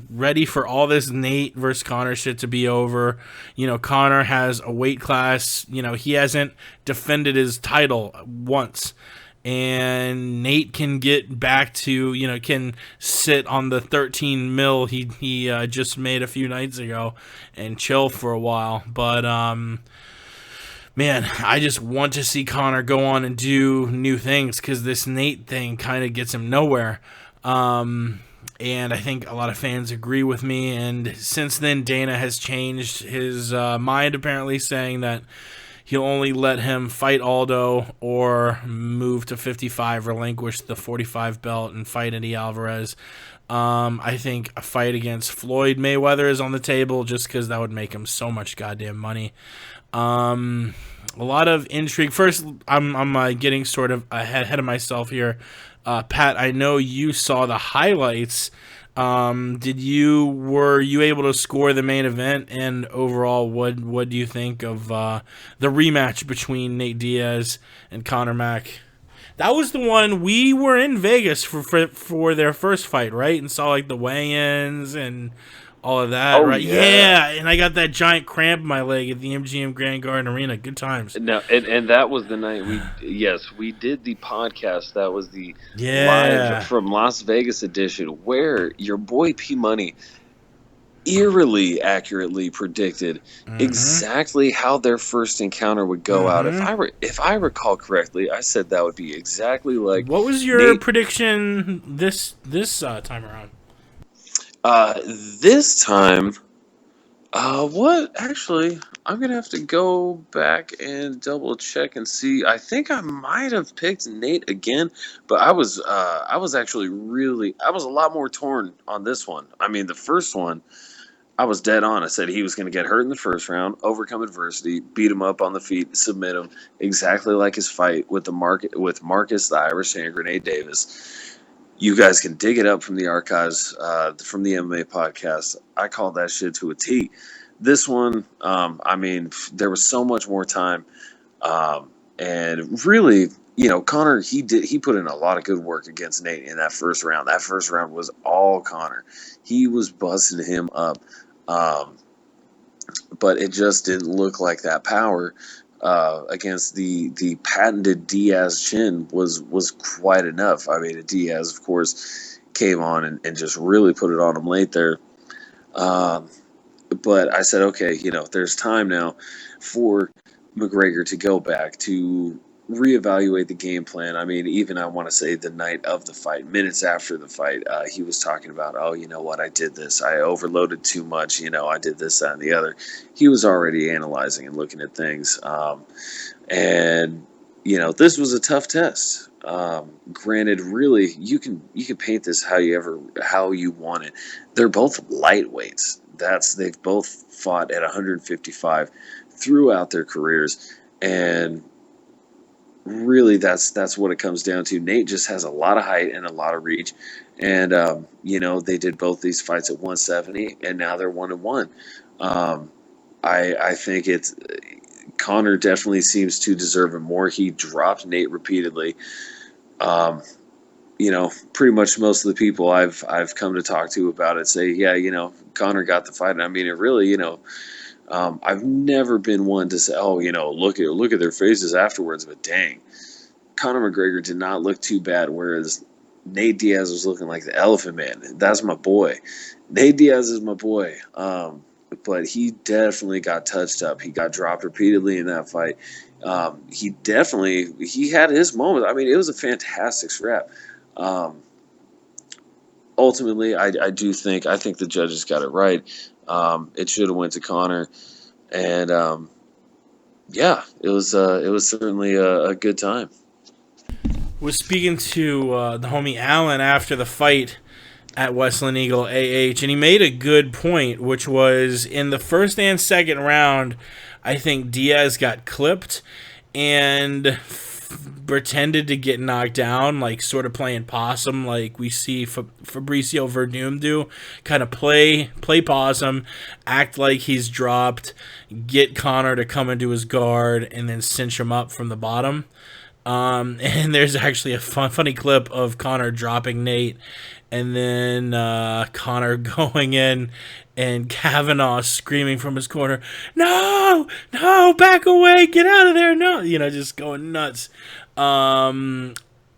[SPEAKER 1] ready for all this Nate versus Conor shit to be over. Conor has a weight class. He hasn't defended his title once. And Nate can get back to, can sit on the 13 mil he just made a few nights ago and chill for a while. But, man, I just want to see Conor go on and do new things, because this Nate thing kind of gets him nowhere. And I think a lot of fans agree with me. And since then, Dana has changed his mind, apparently, saying that he'll only let him fight Aldo or move to 55, relinquish the 45 belt, and fight Eddie Alvarez. I think a fight against Floyd Mayweather is on the table, just because that would make him so much goddamn money. A lot of intrigue. First, I'm getting sort of ahead of myself here. Pat, I know you saw the highlights. Were you able to score the main event? And overall, what do you think of the rematch between Nate Diaz and Conor Mack? That was the one we were in Vegas for their first fight, right? And saw like the weigh-ins and all of that, right? Yeah, and I got that giant cramp in my leg at the MGM Grand Garden Arena. Good times.
[SPEAKER 4] No, and that was the night we did the podcast. That was the live from Las Vegas edition, where your boy P Money eerily accurately predicted exactly how their first encounter would go out. If I recall correctly, I said that would be exactly like.
[SPEAKER 1] What was your prediction this time around?
[SPEAKER 4] This time, what? Actually, I'm gonna have to go back and double check and see. I think I might have picked Nate again, but I was actually I was a lot more torn on this one. I mean, the first one, I was dead on. I said he was gonna get hurt in the first round, overcome adversity, beat him up on the feet, submit him, exactly like his fight with Marcus the Irish Hand Grenade Davis. You guys can dig it up from the archives, from the MMA podcast. I called that shit to a T. This one, I mean, there was so much more time. And really, Conor, he put in a lot of good work against Nate in that first round. That first round was all Conor. He was busting him up. But it just didn't look like that power against the patented Diaz chin was quite enough. I mean, Diaz, of course, came on and just really put it on him late there. But I said, okay, there's time now for McGregor to go back to reevaluate the game plan. I mean, even I want to say the night of the fight, minutes after the fight, he was talking about, oh, you know what, I did this. I overloaded too much. I did this, that, and the other. He was already analyzing and looking at things. And this was a tough test. Granted, really, you can paint this how you want it. They're both lightweights. They've both fought at 155 throughout their careers, and really that's what it comes down to. Nate just has a lot of height and a lot of reach, and they did both these fights at 170, and now they're 1-1. I think it's Conor definitely seems to deserve it more. He dropped Nate repeatedly. Pretty much most of the people I've come to talk to about it say, yeah, Conor got the fight. And I mean, it really, I've never been one to say, oh, look at their faces afterwards. But dang, Conor McGregor did not look too bad, whereas Nate Diaz was looking like the Elephant Man. That's my boy. Nate Diaz is my boy. but he definitely got touched up. He got dropped repeatedly in that fight. He had his moment. I mean, it was a fantastic scrap. Ultimately, I think the judges got it right. It should have went to Conor, and it was certainly a good time.
[SPEAKER 1] Was speaking to the homie Allen after the fight at Westland Eagle AH, and he made a good point, which was in the first and second round, I think Diaz got clipped and pretended to get knocked down, like sort of playing possum, like we see Fabricio Verdum do, kind of play possum, act like he's dropped, get Conor to come into his guard, and then cinch him up from the bottom. And there's actually a funny clip of Conor dropping Nate, and then Conor going in, and Kavanaugh screaming from his corner, "No, back away, get out of there, no!" Just going nuts. That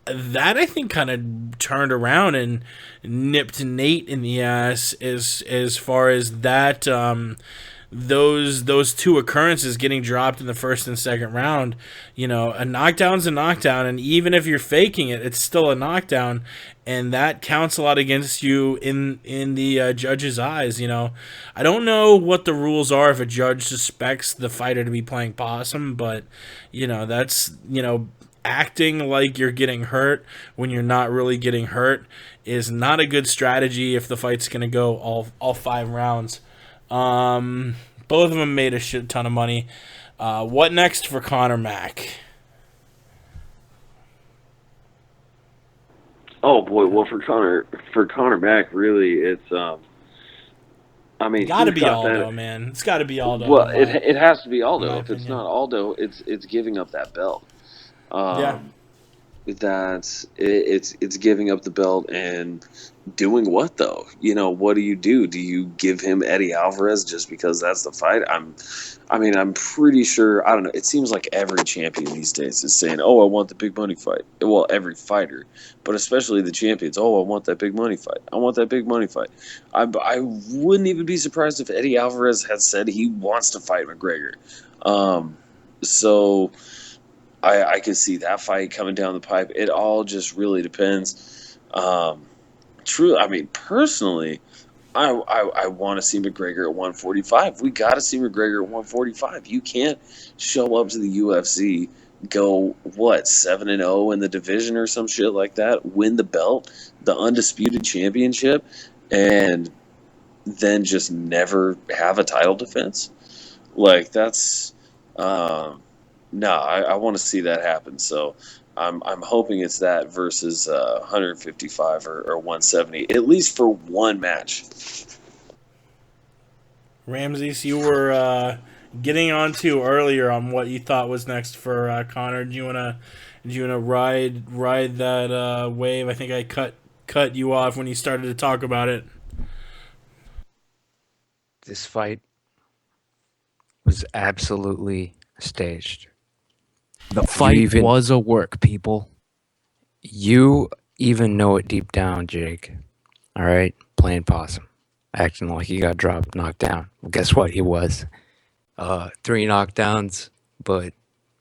[SPEAKER 1] I think kind of turned around and nipped Nate in the ass as far as that. Those two occurrences getting dropped in the first and second round, a knockdown's a knockdown, and even if you're faking it, it's still a knockdown, and that counts a lot against you in the judge's eyes. I don't know what the rules are if a judge suspects the fighter to be playing possum, but that's acting like you're getting hurt when you're not really getting hurt is not a good strategy if the fight's going to go all 5 rounds. Both of them made a shit ton of money. What next for Conor Mack?
[SPEAKER 4] Oh boy, well for Conor Mack, really, it's
[SPEAKER 1] got to be Aldo, man. It's got to be Aldo.
[SPEAKER 4] Well, it has to be Aldo. If it's not Aldo, it's giving up that belt. It's giving up the belt and doing what though? What do? Do you give him Eddie Alvarez just because that's the fight? I'm pretty sure. I don't know. It seems like every champion these days is saying, "Oh, I want the big money fight." Well, every fighter, but especially the champions. "Oh, I want that big money fight. I want that big money fight." I wouldn't even be surprised if Eddie Alvarez had said he wants to fight McGregor. So. I can see that fight coming down the pipe. It all just really depends. Personally, I want to see McGregor at 145. We got to see McGregor at 145. You can't show up to the UFC, go 7-0 in the division or some shit like that, win the belt, the undisputed championship, and then just never have a title defense. Like that's. No, I want to see that happen. So I'm hoping it's that versus 155 or 170, at least for one match.
[SPEAKER 1] Ramses, you were getting on to earlier on what you thought was next for Conor. Do you wanna ride that wave? I think I cut you off when you started to talk about it.
[SPEAKER 5] This fight was absolutely staged. The fight was a work, people. You even know it deep down, Jake. All right? Playing possum. Acting like he got knocked down. Well, guess what? He was. 3 knockdowns, but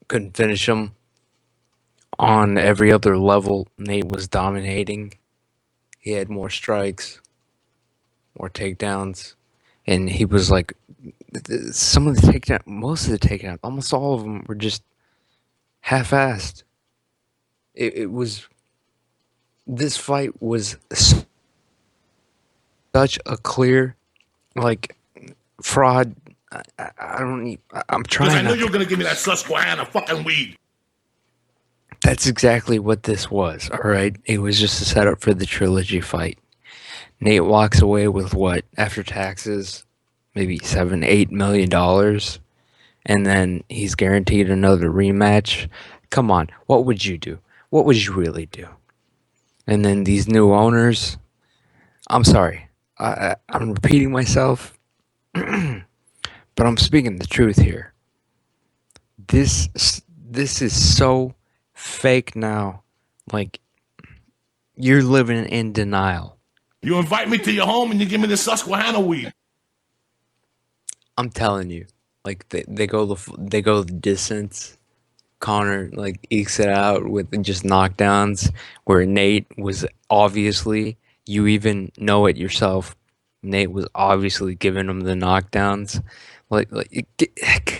[SPEAKER 5] couldn't finish them. On every other level, Nate was dominating. He had more strikes, more takedowns. And he was like, some of the takedowns, most of the takedowns, almost all of them were just half-assed. It was. This fight was such a clear, fraud. I don't need. I'm trying.
[SPEAKER 6] Because I know you're gonna give me that Susquehanna fucking weed.
[SPEAKER 5] That's exactly what this was. All right, it was just a setup for the trilogy fight. Nate walks away with what, after taxes, maybe $7-8 million. And then he's guaranteed another rematch. Come on, what would you do? What would you really do? And then these new owners, I'm sorry, I'm repeating myself, but I'm speaking the truth here. This is so fake now. Like, you're living in denial.
[SPEAKER 6] You invite me to your home and you give me the Susquehanna weed.
[SPEAKER 5] I'm telling you, like they go the distance. Connor like ekes it out with just knockdowns, where Nate was obviously, you even know it yourself. Nate was obviously giving him the knockdowns.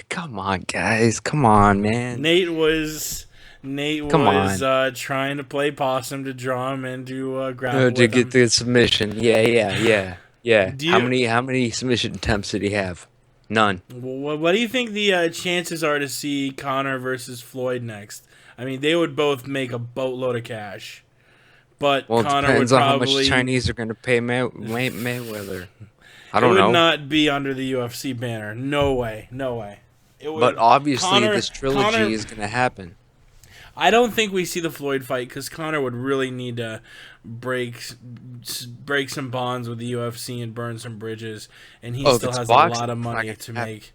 [SPEAKER 5] Come on, guys, come on, man,
[SPEAKER 1] Nate was Nate
[SPEAKER 5] come
[SPEAKER 1] was
[SPEAKER 5] on.
[SPEAKER 1] trying to play possum to draw him into grapple
[SPEAKER 5] To
[SPEAKER 1] with
[SPEAKER 5] get
[SPEAKER 1] him.
[SPEAKER 5] the submission, yeah.
[SPEAKER 1] Do you
[SPEAKER 5] How many submission attempts did he have? None.
[SPEAKER 1] what do you think the chances are to see Conor versus Floyd next? I mean, they would both make a boatload of cash, but
[SPEAKER 5] Well, it
[SPEAKER 1] Conor would
[SPEAKER 5] depends on how much the
[SPEAKER 1] probably.
[SPEAKER 5] Chinese are going to pay Mayweather. I
[SPEAKER 1] It
[SPEAKER 5] don't
[SPEAKER 1] would
[SPEAKER 5] know.
[SPEAKER 1] not be under the UFC banner. No way. No way. It
[SPEAKER 5] But
[SPEAKER 1] would.
[SPEAKER 5] obviously,
[SPEAKER 1] Conor.
[SPEAKER 5] this trilogy
[SPEAKER 1] Conor.
[SPEAKER 5] is going to happen.
[SPEAKER 1] I don't think we see the Floyd fight because Conor would really need to break some bonds with the UFC and burn some bridges, and he
[SPEAKER 5] Oh, if
[SPEAKER 1] still
[SPEAKER 5] it's
[SPEAKER 1] has
[SPEAKER 5] boxing,
[SPEAKER 1] a lot of
[SPEAKER 5] it's not
[SPEAKER 1] money
[SPEAKER 5] going
[SPEAKER 1] to
[SPEAKER 5] to happen.
[SPEAKER 1] make.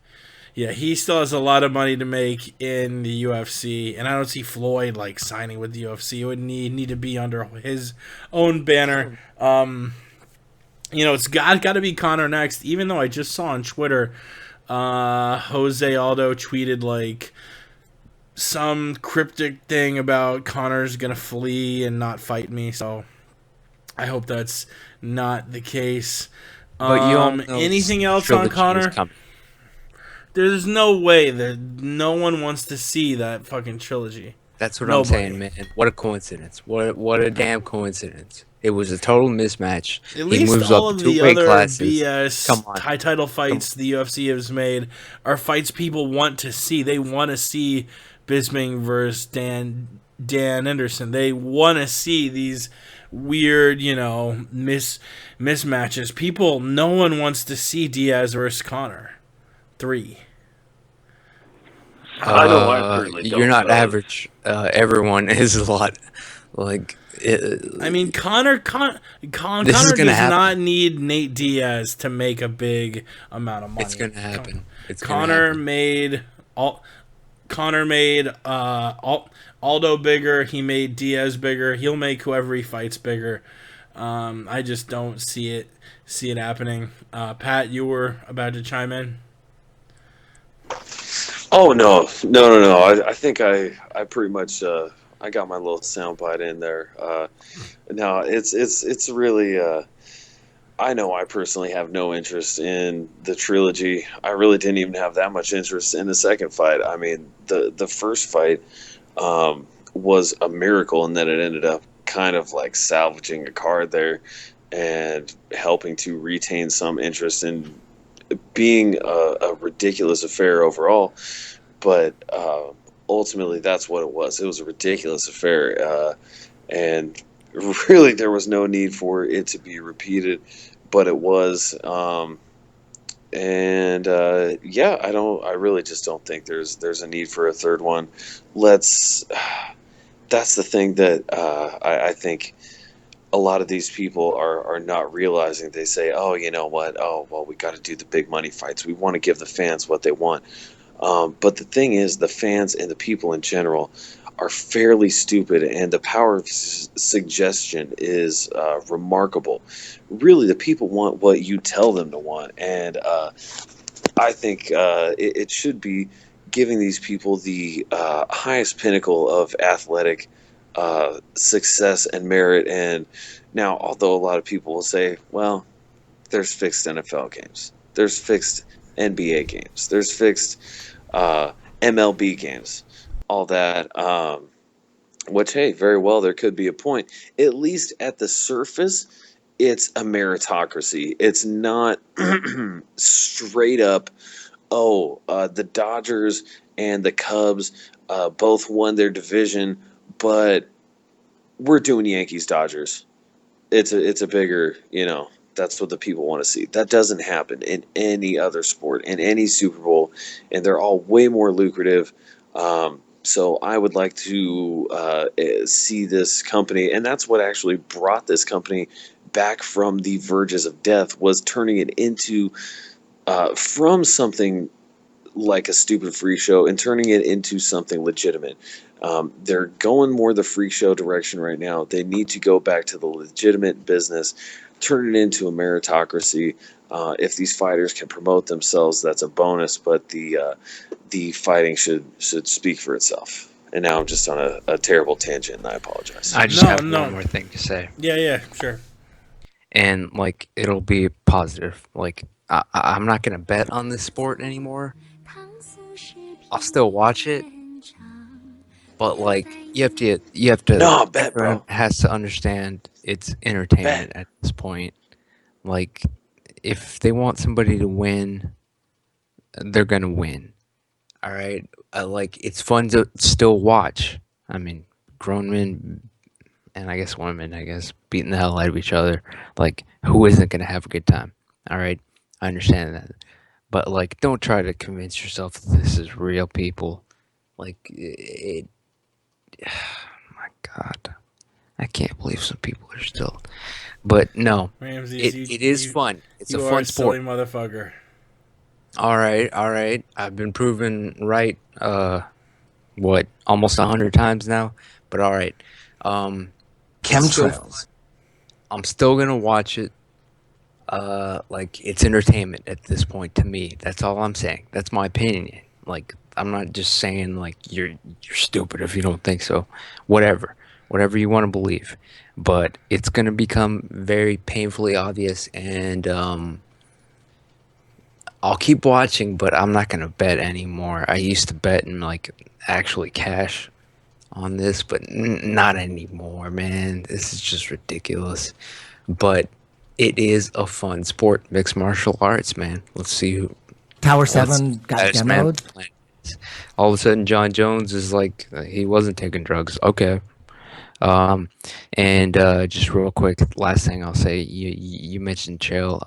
[SPEAKER 1] Yeah, he still has a lot of money to make in the UFC, and I don't see Floyd like signing with the UFC. It would need to be under his own banner. It's got to be Conor next. Even though I just saw on Twitter, Jose Aldo tweeted like some cryptic thing about Conor's gonna flee and not fight me. So I hope that's not the case.
[SPEAKER 5] But you all know
[SPEAKER 1] Anything
[SPEAKER 5] this
[SPEAKER 1] else on
[SPEAKER 5] trilogy is
[SPEAKER 1] Conor?
[SPEAKER 5] coming.
[SPEAKER 1] There's no way that no one wants to see that fucking trilogy.
[SPEAKER 5] That's what I'm
[SPEAKER 1] Nobody.
[SPEAKER 5] saying, man. What a coincidence. What a damn coincidence. It was a total mismatch.
[SPEAKER 1] At
[SPEAKER 5] He
[SPEAKER 1] least
[SPEAKER 5] moves
[SPEAKER 1] all
[SPEAKER 5] up
[SPEAKER 1] of
[SPEAKER 5] two
[SPEAKER 1] the
[SPEAKER 5] weight
[SPEAKER 1] other
[SPEAKER 5] classes.
[SPEAKER 1] BS
[SPEAKER 5] Come on.
[SPEAKER 1] high title fights the UFC has made are fights people want to see. They want to see Bisping versus Dan Anderson. They want to see these weird, mismatches. No one wants to see Diaz versus Conor 3.
[SPEAKER 4] I know I certainly
[SPEAKER 5] You're
[SPEAKER 4] don't.
[SPEAKER 5] not average. Everyone is a lot. Like,
[SPEAKER 1] I mean, Conor
[SPEAKER 5] is
[SPEAKER 1] does
[SPEAKER 5] gonna happen.
[SPEAKER 1] not need Nate Diaz to make a big amount of money.
[SPEAKER 5] It's gonna happen. It's gonna
[SPEAKER 1] Conor
[SPEAKER 5] happen.
[SPEAKER 1] made Aldo bigger. He made Diaz bigger. He'll make whoever he fights bigger. I just don't see it happening. Pat, you were about to chime in.
[SPEAKER 4] Oh no. I think I pretty much I got my little soundbite in there. No, it's really. I know I personally have no interest in the trilogy. I really didn't even have that much interest in the second fight. I mean, the first fight was a miracle in that it ended up kind of like salvaging a card there and helping to retain some interest in being a ridiculous affair overall. But ultimately, that's what it was. It was a ridiculous affair. And really, there was no need for it to be repeated, but it was. I really just don't think there's a need for a third one. That's the thing that I think a lot of these people are not realizing. They say, oh, you know what? Oh, well, we got to do the big money fights. We want to give the fans what they want. But the thing is, the fans and the people in general are fairly stupid, and the power of suggestion is remarkable. Really, the people want what you tell them to want, and I think it should be giving these people the highest pinnacle of athletic success and merit. And now, although a lot of people will say, well, there's fixed NFL games, there's fixed NBA games, there's fixed MLB games, all that, which, hey, very well, there could be a point. At least at the surface, it's a meritocracy. It's not straight up, the Dodgers and the Cubs both won their division, but we're doing Yankees-Dodgers. It's a bigger, that's what the people want to see. That doesn't happen in any other sport, in any Super Bowl, and they're all way more lucrative. So I would like to see this company, and that's what actually brought this company back from the verges of death, was turning it into from something like a stupid freak show and turning it into something legitimate. They're going more the freak show direction right now. They need to go back to the legitimate business, turn it into a meritocracy. If these fighters can promote themselves, that's a bonus, but the fighting should speak for itself. And now I'm just on a terrible tangent, and I apologize.
[SPEAKER 5] I just have one more thing to say.
[SPEAKER 1] Yeah, sure.
[SPEAKER 5] And, like, it'll be positive. Like, I'm not going to bet on this sport anymore. I'll still watch it. But, like, you have to.
[SPEAKER 4] No, bet,
[SPEAKER 5] everyone
[SPEAKER 4] bro.
[SPEAKER 5] has to understand it's entertainment at this point. Like, if they want somebody to win, they're going to win. All right? Like, it's fun to still watch. I mean, grown men and I guess women, beating the hell out of each other. Like, who isn't going to have a good time? All right? I understand that. But, like, don't try to convince yourself that this is real, people. Like, my God. I can't believe some people are still. But, no.
[SPEAKER 1] Ramses,
[SPEAKER 5] it is fun. It's a fun sport.
[SPEAKER 1] You are a silly motherfucker.
[SPEAKER 5] All right. I've been proven right, almost 100 times now? But, all right.
[SPEAKER 7] Chemtrails.
[SPEAKER 5] I'm still gonna watch it. Like, it's entertainment at this point to me. That's all I'm saying. That's my opinion. Like, I'm not just saying like you're stupid if you don't think so. Whatever you want to believe. But it's gonna become very painfully obvious, and I'll keep watching, but I'm not gonna bet anymore. I used to bet and like actually cash on this, but not anymore, man. This is just ridiculous. But it is a fun sport, mixed martial arts, man. Let's see who.
[SPEAKER 7] Tower 7 got demoed.
[SPEAKER 5] All of a sudden, John Jones is like, he wasn't taking drugs. Okay. And just real quick, last thing I'll say, you mentioned Chael.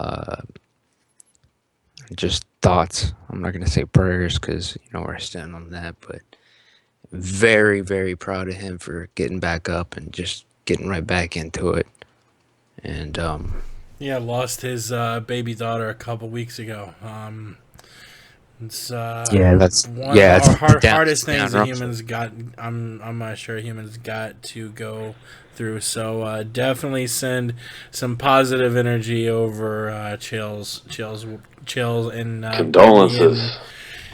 [SPEAKER 5] Just thoughts. I'm not going to say prayers because you know where I stand on that, but very, very proud of him for getting back up and just getting right back into it. And
[SPEAKER 1] lost his baby daughter a couple weeks ago. It's
[SPEAKER 5] that's
[SPEAKER 1] one of the hardest things that humans got. I'm not sure humans got to go through. So definitely send some positive energy over Chael's and
[SPEAKER 4] condolences.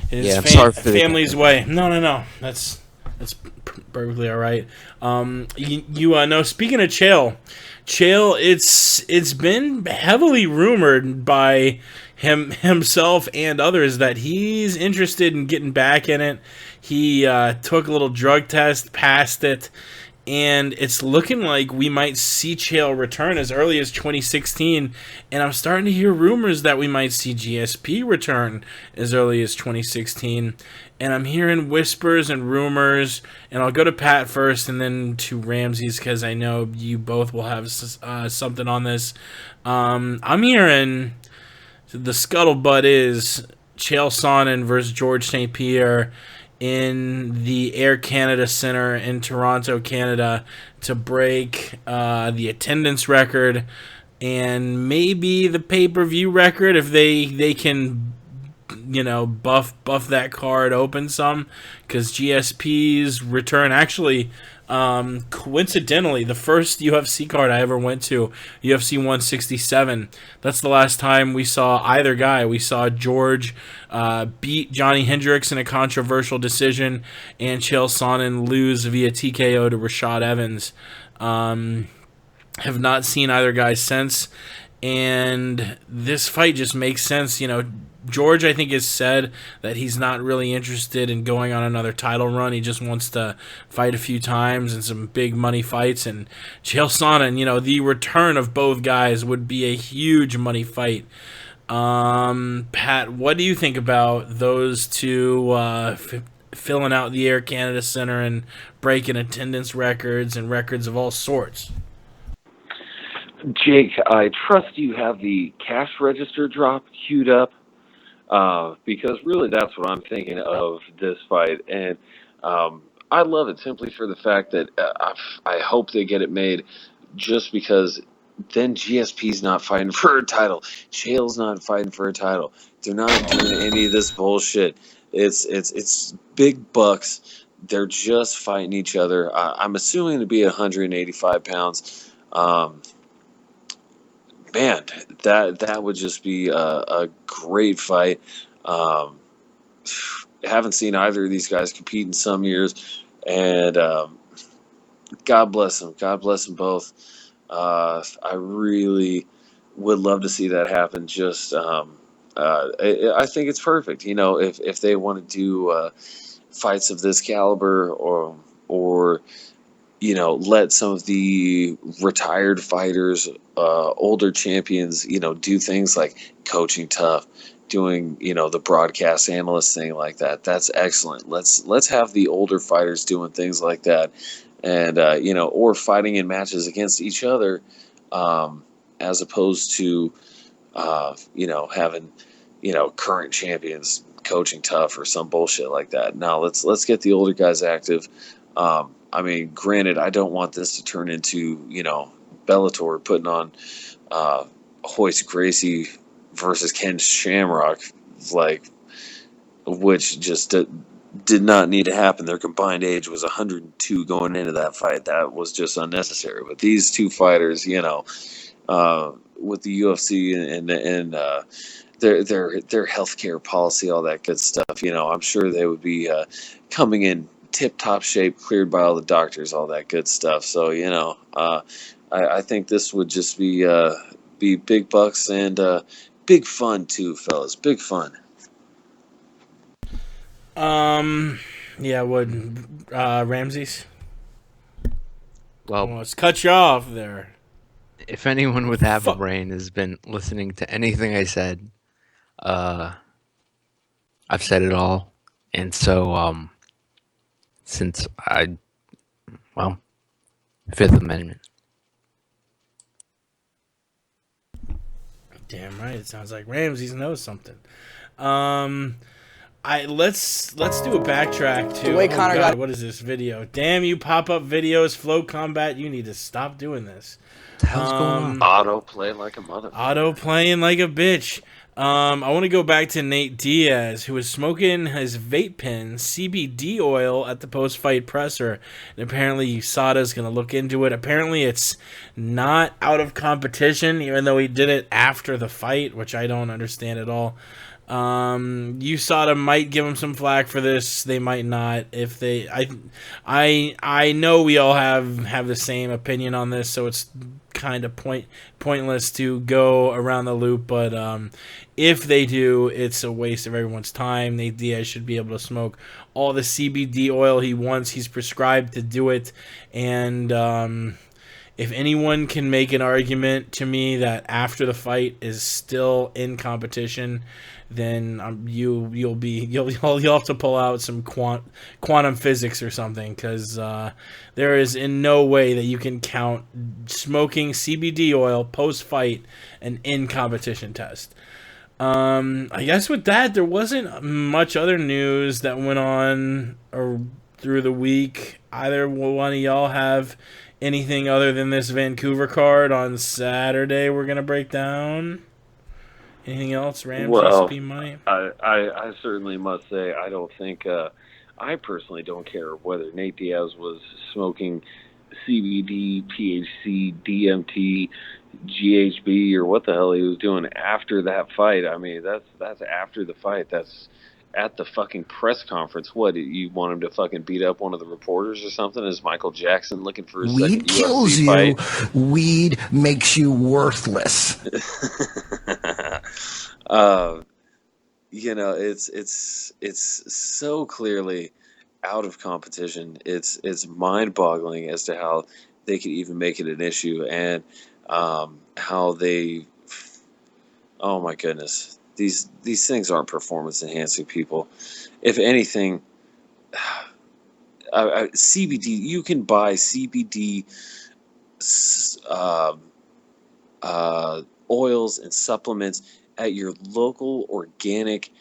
[SPEAKER 1] His family's way. No. That's perfectly all right. You know, speaking of Chael, it's been heavily rumored by himself and others that he's interested in getting back in it. He took a little drug test, passed it, and it's looking like we might see Chael return as early as 2016. And I'm starting to hear rumors that we might see GSP return as early as 2016. And I'm hearing whispers and rumors. And I'll go to Pat first and then to Ramses because I know you both will have something on this. I'm hearing the scuttlebutt is Chael Sonnen versus George St. Pierre in the Air Canada Center in Toronto, Canada, to break the attendance record and maybe the pay-per-view record if they can, you know, buff that card open some, because GSP's return actually coincidentally the first UFC card I ever went to, UFC 167, that's the last time we saw either guy. We saw George beat Johnny Hendricks in a controversial decision and Chael Sonnen lose via TKO to Rashad Evans. Have not seen either guy since, and this fight just makes sense. You know, George, I think, has said that he's not really interested in going on another title run. He just wants to fight a few times and some big money fights. And Chael Sonnen, you know, the return of both guys would be a huge money fight. Pat, what do you think about those two filling out the Air Canada Center and breaking attendance records and records of all sorts?
[SPEAKER 4] Jake, I trust you have the cash register drop queued up. Because really that's what I'm thinking of this fight, and I love it simply for the fact that I hope they get it made, just because then GSP's not fighting for a title. Chael's not fighting for a title. They're not doing any of this bullshit. It's big bucks. They're just fighting each other. I'm assuming to be 185 pounds. Man, that would just be a great fight. Haven't seen either of these guys compete in some years, and God bless them. God bless them both. I really would love to see that happen. Just, I think it's perfect. If they want to do fights of this caliber, or let some of the retired fighters, older champions, do things like coaching tough, doing the broadcast analyst thing like that. That's excellent. Let's have the older fighters doing things like that, and or fighting in matches against each other, as opposed to having current champions coaching tough or some bullshit like that. Now let's get the older guys active. I mean, granted, I don't want this to turn into Bellator putting on Hoist Gracie versus Ken Shamrock, which just did not need to happen. Their combined age was 102 going into that fight. That was just unnecessary. But these two fighters, with the UFC and their healthcare policy, all that good stuff, I'm sure they would be coming in tip-top shape, cleared by all the doctors, all that good stuff. So I think this would just be big bucks and big fun too, fellas. Big fun.
[SPEAKER 1] Yeah, Ramses?
[SPEAKER 5] Well,
[SPEAKER 1] let's cut you off there.
[SPEAKER 5] If anyone with half a brain has been listening to anything I said, I've said it all. And so, since Fifth Amendment.
[SPEAKER 1] Damn right. It sounds like Ramses knows something. Let's do a backtrack to
[SPEAKER 8] the way Conor got.
[SPEAKER 1] What is this video? Damn you, pop-up videos, Flow Combat. You need to stop doing this.
[SPEAKER 5] What the hell's going on?
[SPEAKER 4] Auto play like a mother.
[SPEAKER 1] Auto playing like a bitch. I want to go back to Nate Diaz, who was smoking his vape pen CBD oil at the post-fight presser, and apparently USADA's going to look into it. Apparently it's not out of competition, even though he did it after the fight, which I don't understand at all. USADA might give him some flack for this. They might not. If they, I know we all have the same opinion on this, so it's kind of pointless to go around the loop. But if they do, it's a waste of everyone's time. Nate Diaz should be able to smoke all the CBD oil he wants. He's prescribed to do it, and if anyone can make an argument to me that after the fight is still in competition, then you'll have to pull out some quantum physics or something, because there is in no way that you can count smoking CBD oil post fight an in competition test. I guess with that, there wasn't much other news that went on or through the week. Either one of y'all have anything other than this Vancouver card on Saturday we're gonna break down? Anything else, Ramses?
[SPEAKER 4] Well,
[SPEAKER 1] P. Money?
[SPEAKER 4] I certainly must say I don't think I personally don't care whether Nate Diaz was smoking CBD, THC, DMT, GHB, or what the hell he was doing after that fight. I mean, that's after the fight. That's at the fucking press conference. What, you want him to fucking beat up one of the reporters or something? Is Michael Jackson looking for his
[SPEAKER 6] Weed
[SPEAKER 4] second
[SPEAKER 6] kills
[SPEAKER 4] UFC
[SPEAKER 6] you.
[SPEAKER 4] fight?
[SPEAKER 6] Weed makes you worthless.
[SPEAKER 4] It's so clearly out of competition. It's mind-boggling as to how they could even make it an issue, and how they, oh my goodness, these things aren't performance enhancing, people. If anything, CBD, you can buy CBD oils and supplements at your local organic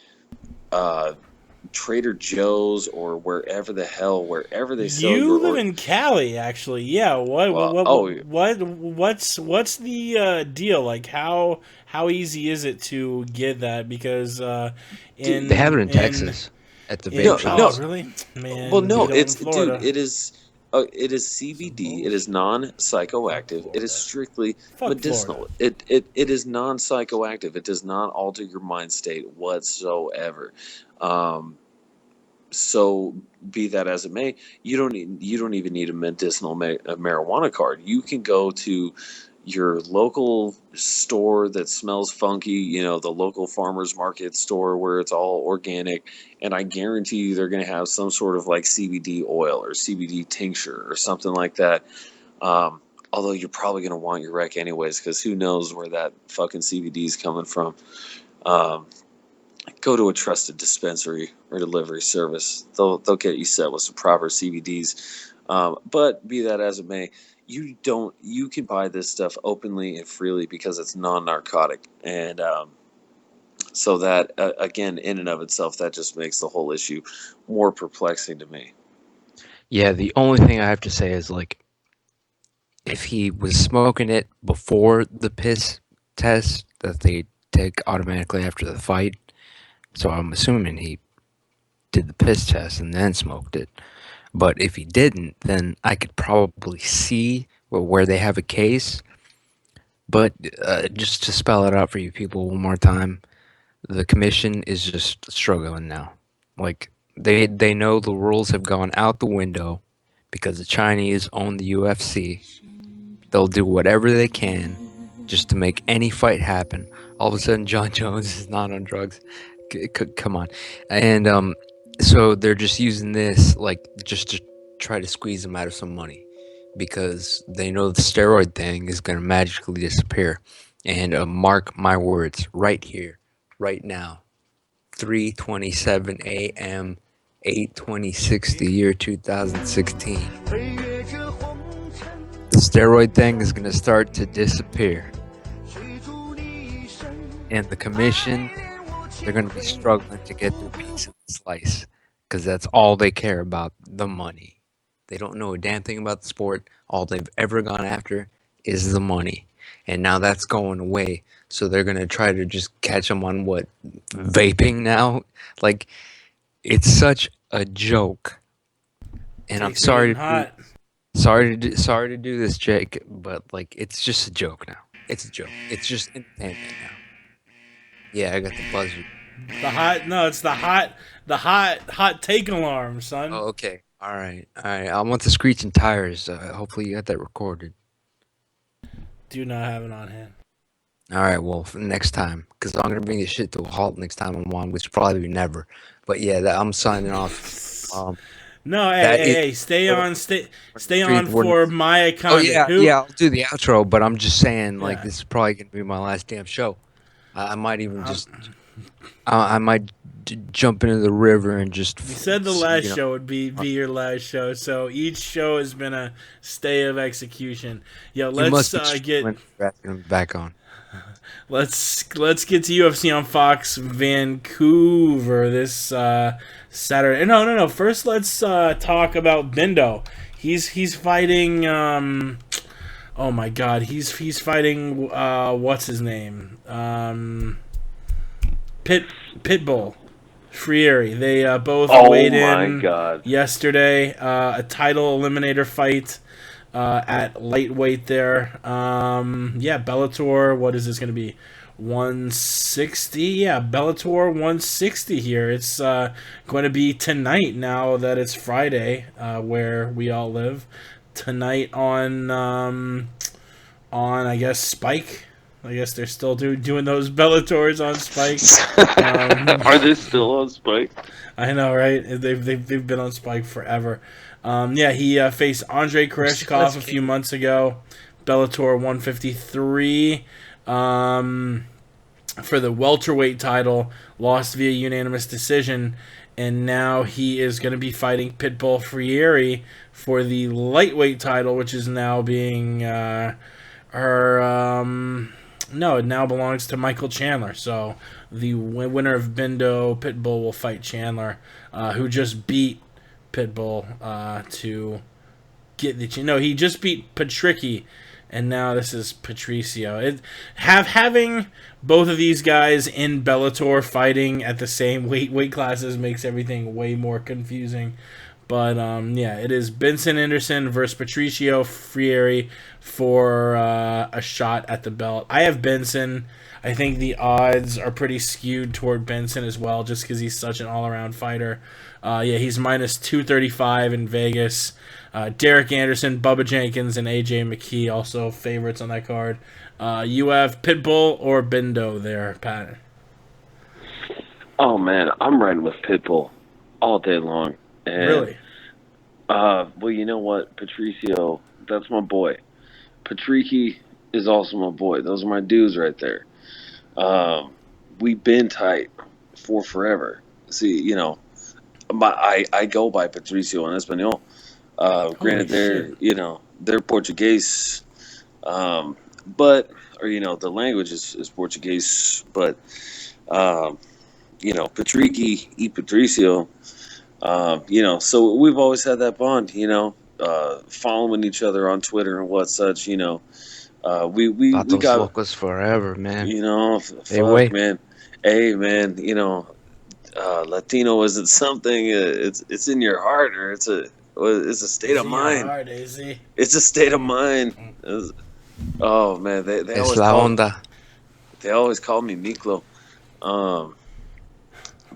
[SPEAKER 4] Trader Joe's or wherever they sell
[SPEAKER 1] You
[SPEAKER 4] your
[SPEAKER 1] live in Cali, actually. Yeah. What's the deal? Like, how easy is it to get that? Because
[SPEAKER 5] They have it in Texas at the vape shops.
[SPEAKER 1] really? Man,
[SPEAKER 4] Well, no,
[SPEAKER 1] we don't in
[SPEAKER 4] it's dude.
[SPEAKER 1] Florida.
[SPEAKER 4] It is CBD. It is non-psychoactive. It is strictly
[SPEAKER 1] Fuck
[SPEAKER 4] medicinal.
[SPEAKER 1] Florida.
[SPEAKER 4] It is non-psychoactive. It does not alter your mind state whatsoever. So be that as it may, you don't even need a medicinal a marijuana card. You can go to your local store that smells funky, the local farmers market store where it's all organic, and I guarantee you they're going to have some sort of like CBD oil or CBD tincture or something like that. Although you're probably going to want your rec anyways, because who knows where that fucking CBD is coming from. Go to a trusted dispensary or delivery service. They'll get you set with some proper CBDs. But be that as it may, you can buy this stuff openly and freely because it's non-narcotic. And so that, again, in and of itself, that just makes the whole issue more perplexing to me.
[SPEAKER 5] Yeah, the only thing I have to say is, like, if he was smoking it before the piss test that they take automatically after the fight, so I'm assuming he did the piss test and then smoked it. But if he didn't, then I could probably see where they have a case. But just to spell it out for you people one more time, the commission is just struggling now. Like, they know the rules have gone out the window because the Chinese own the UFC. They'll do whatever they can just to make any fight happen. All of a sudden, John Jones is not on drugs. Come on. And so they're just using this, like, just to try to squeeze him out of some money because they know the steroid thing is going to magically disappear. And mark my words, right here, right now, 3:27 a.m., 8/26, the year 2016. The steroid thing is going to start to disappear. And the commission, they're going to be struggling to get their piece of the slice because that's all they care about, the money. They don't know a damn thing about the sport. All they've ever gone after is the money. And now that's going away. So they're going to try to just catch them on vaping now? Like, it's such a joke. And I'm sorry to do this, Jake, but, like, it's just a joke now. It's a joke. It's just entertainment now. Yeah, I got the buzzer.
[SPEAKER 1] It's the hot take alarm, son.
[SPEAKER 5] Oh, okay. All right. I want the screeching tires. Hopefully you got that recorded.
[SPEAKER 1] Do not have it on hand.
[SPEAKER 5] All right, well, next time, because I'm going to bring this shit to a halt next time I'm on, which probably be never. But yeah, I'm signing off.
[SPEAKER 1] No, hey, stay on for Maia Condit.
[SPEAKER 5] Oh, yeah, I'll do the outro, but I'm just saying, like, this is probably going to be my last damn show. I might even I might jump into the river and just...
[SPEAKER 1] You said the last show would be your last show, so each show has been a stay of execution. Yo, let's get
[SPEAKER 5] back on.
[SPEAKER 1] Let's get to UFC on Fox Vancouver this Saturday. No. First, let's talk about Bindo. He's fighting. Oh my God, he's fighting. What's his name? Pitbull Freire. They both weighed in yesterday. A title eliminator fight. At lightweight there. Bellator, what is this going to be? 160? Yeah, Bellator 160 here. It's going to be tonight now that it's Friday, where we all live. Tonight on I guess, Spike. I guess they're still doing those Bellators on Spike.
[SPEAKER 4] Are they still on Spike?
[SPEAKER 1] I know, right? They've been on Spike forever. He faced Andre Koreshkov a few months ago, Bellator 153, for the welterweight title, lost via unanimous decision, and now he is going to be fighting Pitbull Freire for the lightweight title, which is now being No, it now belongs to Michael Chandler. So the winner of Bindo, Pitbull will fight Chandler, who just beat Pitbull to get the. No, he just beat Patricky, and now this is Patricio. Having both of these guys in Bellator fighting at the same weight classes makes everything way more confusing. But yeah, it is Benson Anderson versus Patricio Freire for a shot at the belt. I have Benson. I think the odds are pretty skewed toward Benson as well, just because he's such an all-around fighter. Yeah, he's minus 235 in Vegas. Derek Anderson, Bubba Jenkins, and AJ McKee also favorites on that card. You have Pitbull or Bindo there, Pat?
[SPEAKER 4] Oh man, I'm riding with Pitbull all day long. And,
[SPEAKER 1] really?
[SPEAKER 4] Well, you know what, Patricio, that's my boy. Patricky is also my boy. Those are my dudes right there. We've been tight for forever. See, you know, I go by Patricio en Espanol. Granted, they're Portuguese, but the language is Portuguese, but Patricky y Patricio, so we've always had that bond, following each other on Twitter and what such, we got
[SPEAKER 5] locos forever, man.
[SPEAKER 4] Man. Hey, man, Latino isn't something. It's in your heart, or it's a state of mind.
[SPEAKER 1] Heart,
[SPEAKER 4] it's a state of mind. Oh man, they
[SPEAKER 5] always onda.
[SPEAKER 4] They always call me Miklo.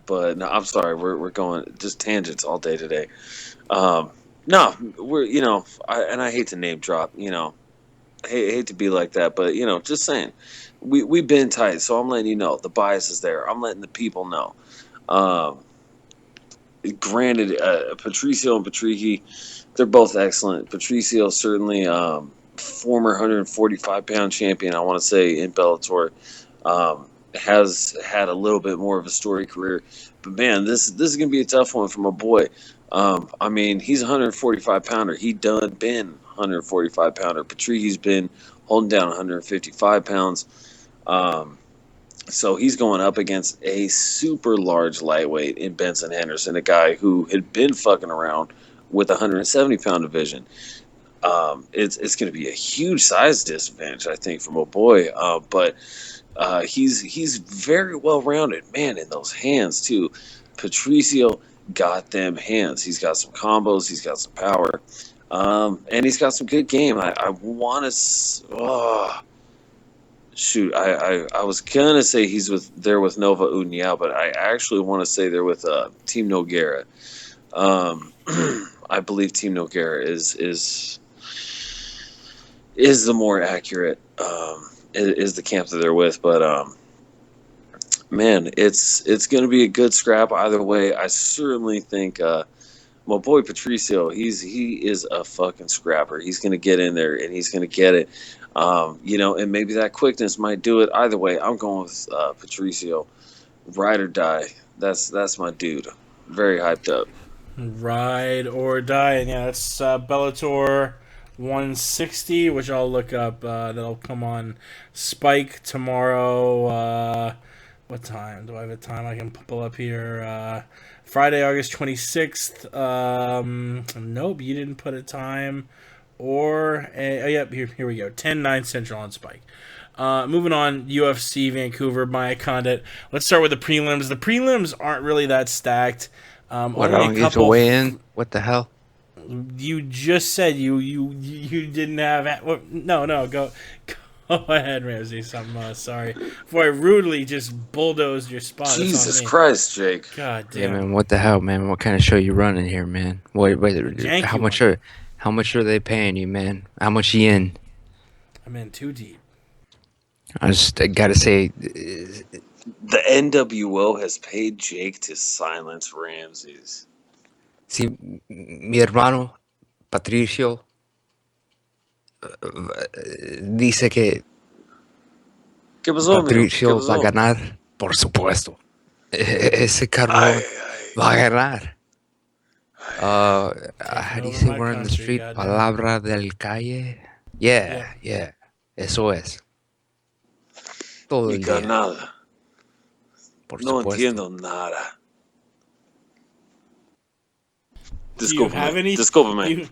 [SPEAKER 4] But no, I'm sorry. We're going just tangents all day today. No, we're I hate to name drop. I hate to be like that, but just saying, we've been tight. So I'm letting you know the bias is there. I'm letting the people know. Granted, Patricio and Patricky, they're both excellent. Patricio certainly former 145-pound champion, I want to say, in Bellator. Has had a little bit more of a story career. But, man, this is going to be a tough one for my boy. I mean, he's a 145-pounder. He done been 145-pounder. Patricky's been holding down 155 pounds. So he's going up against a super large lightweight in Benson Henderson, a guy who had been fucking around with a 170-pound division. It's going to be a huge size disadvantage, I think, for my boy. But he's very well rounded, man. In those hands too, Patricio got them hands. He's got some combos. He's got some power, and he's got some good game. I want to. Shoot, I was gonna say he's there with Nova União, but I actually want to say they're with Team Nogueira. I believe Team Nogueira is the more accurate. Is the camp that they're with, but man, it's going to be a good scrap either way. I certainly think my boy Patricio, he is a fucking scrapper. He's going to get in there and he's going to get it. And maybe that quickness might do it. Either way, I'm going with Patricio. Ride or die. That's my dude. Very hyped up.
[SPEAKER 1] Ride or die, and yeah, that's Bellator 160, which I'll look up. That'll come on Spike tomorrow. What time? Do I have a time I can pull up here? Friday, August 26th. Nope, you didn't put a time. Yep, here we go. 10/9 Central on Spike. Moving on, UFC Vancouver, Maia Condit. Let's start with the prelims. The prelims aren't really that stacked.
[SPEAKER 5] What, I don't get to weigh in? What the hell?
[SPEAKER 1] You just said you didn't have. No, go ahead, Ramses. I'm sorry. Before I rudely just bulldozed your spot.
[SPEAKER 4] Jesus Christ, Jake.
[SPEAKER 1] God damn.
[SPEAKER 5] Yeah, man. What the hell, man? What kind of show you running here, man? Wait. How much are they paying you, man? How much you in?
[SPEAKER 1] I'm in too deep.
[SPEAKER 5] I gotta say,
[SPEAKER 4] the NWO has paid Jake to silence Ramses.
[SPEAKER 5] Sí, mi hermano Patricio dice que
[SPEAKER 4] ¿Qué pasó,
[SPEAKER 5] Patricio va a ganar, por supuesto. Ese cabrón va a ganar. How do you say we're in the street? Palabra del calle? Yeah. Eso es. Todo
[SPEAKER 4] Mi
[SPEAKER 5] el día.
[SPEAKER 4] carnal.
[SPEAKER 5] Por
[SPEAKER 4] No
[SPEAKER 5] supuesto.
[SPEAKER 4] entiendo nada.
[SPEAKER 1] Do you have any?
[SPEAKER 4] Discúlpame.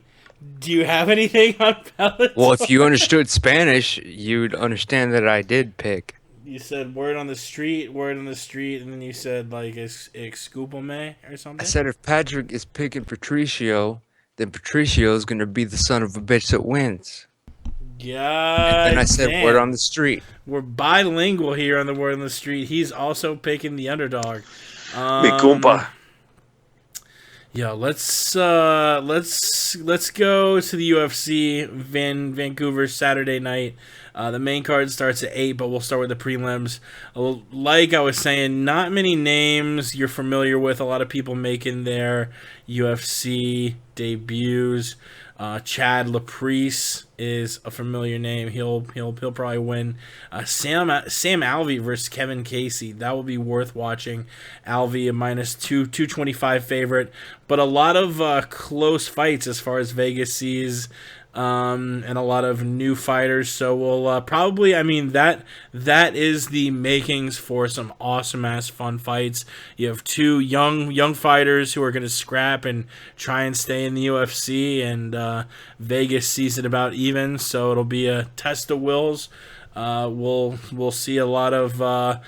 [SPEAKER 1] Do you have anything on Bellator?
[SPEAKER 5] Well, if you understood Spanish, you'd understand that I did pick.
[SPEAKER 1] You said word on the street, and then you said like "excúpame" or something.
[SPEAKER 5] I said if Patrick is picking Patricio, then Patricio is going to be the son of a bitch that wins.
[SPEAKER 1] Yeah.
[SPEAKER 5] And then I said word on the street.
[SPEAKER 1] We're bilingual here on the word on the street. He's also picking the underdog.
[SPEAKER 4] Mi compa.
[SPEAKER 1] Yeah, let's go to the UFC Vancouver Saturday night. The main card starts at 8, but we'll start with the prelims. Like I was saying, not many names you're familiar with. A lot of people making their UFC debuts. Chad Laprise is a familiar name. He'll probably win. Sam Alvey versus Kevin Casey. That will be worth watching. Alvey a -225 favorite, but a lot of close fights as far as Vegas sees. And a lot of new fighters, so we'll probably. I mean that is the makings for some awesome ass fun fights. You have two young fighters who are going to scrap and try and stay in the UFC, and Vegas sees it about even, so it'll be a test of wills. We'll see a lot of.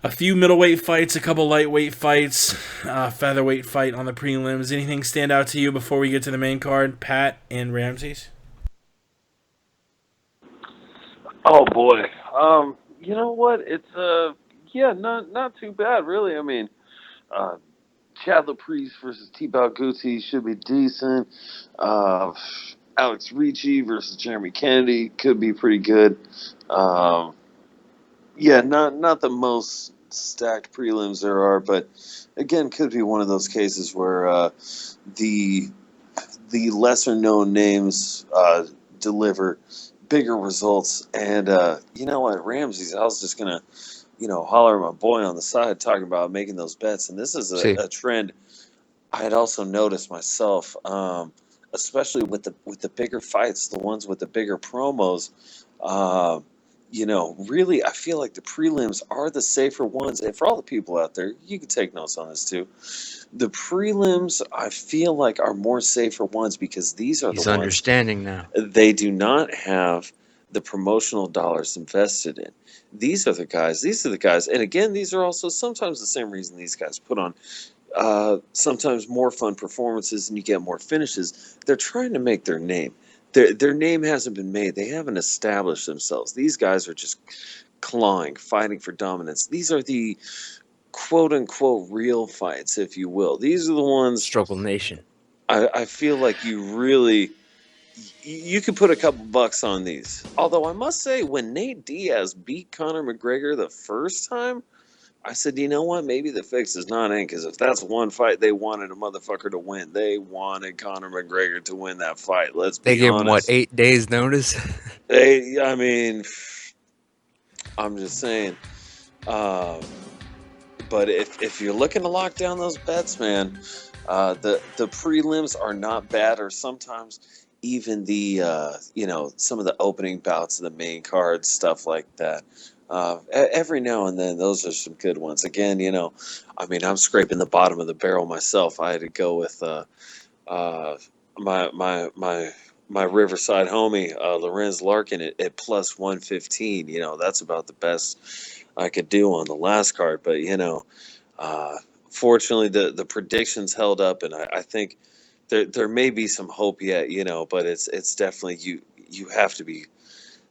[SPEAKER 1] A few middleweight fights, a couple lightweight fights, featherweight fight on the prelims. Anything stand out to you before we get to the main card, Pat and Ramses?
[SPEAKER 4] Oh boy. You know what? It's not too bad really. I mean, Chad Laprise versus T-Bow Gucci should be decent. Alex Ricci versus Jeremy Kennedy could be pretty good. Yeah, not the most stacked prelims there are, but again, could be one of those cases where the lesser known names deliver bigger results. And you know what, Ramses, I was just gonna holler at my boy on the side talking about making those bets, and this is a trend I had also noticed myself, especially with the bigger fights, the ones with the bigger promos. Really, I feel like the prelims are the safer ones. And for all the people out there, you can take notes on this too. The prelims, I feel like, are more safer ones because these are the ones
[SPEAKER 5] understanding now.
[SPEAKER 4] They do not have the promotional dollars invested in. These are the guys. And again, these are also sometimes the same reason these guys put on sometimes more fun performances and you get more finishes. They're trying to make their name. Their name hasn't been made. They haven't established themselves. These guys are just clawing, fighting for dominance. These are the quote-unquote real fights, if you will. These are the ones...
[SPEAKER 5] Struggle Nation.
[SPEAKER 4] I feel like you could put a couple bucks on these. Although I must say, when Nate Diaz beat Conor McGregor the first time, I said, you know what? Maybe the fix is not in, because if that's one fight they wanted a motherfucker to win, they wanted Conor McGregor to win that fight. Let's be honest.
[SPEAKER 5] They gave him, what, 8 days notice?
[SPEAKER 4] I mean, I'm just saying. But if you're looking to lock down those bets, man, the prelims are not bad, or sometimes even the, some of the opening bouts of the main card, stuff like that. Every now and then, those are some good ones. Again, I'm scraping the bottom of the barrel myself. I had to go with my Riverside homie, Lorenz Larkin at plus 115. That's about the best I could do on the last card. But fortunately, the predictions held up, and I think there may be some hope yet. But it's definitely you have to be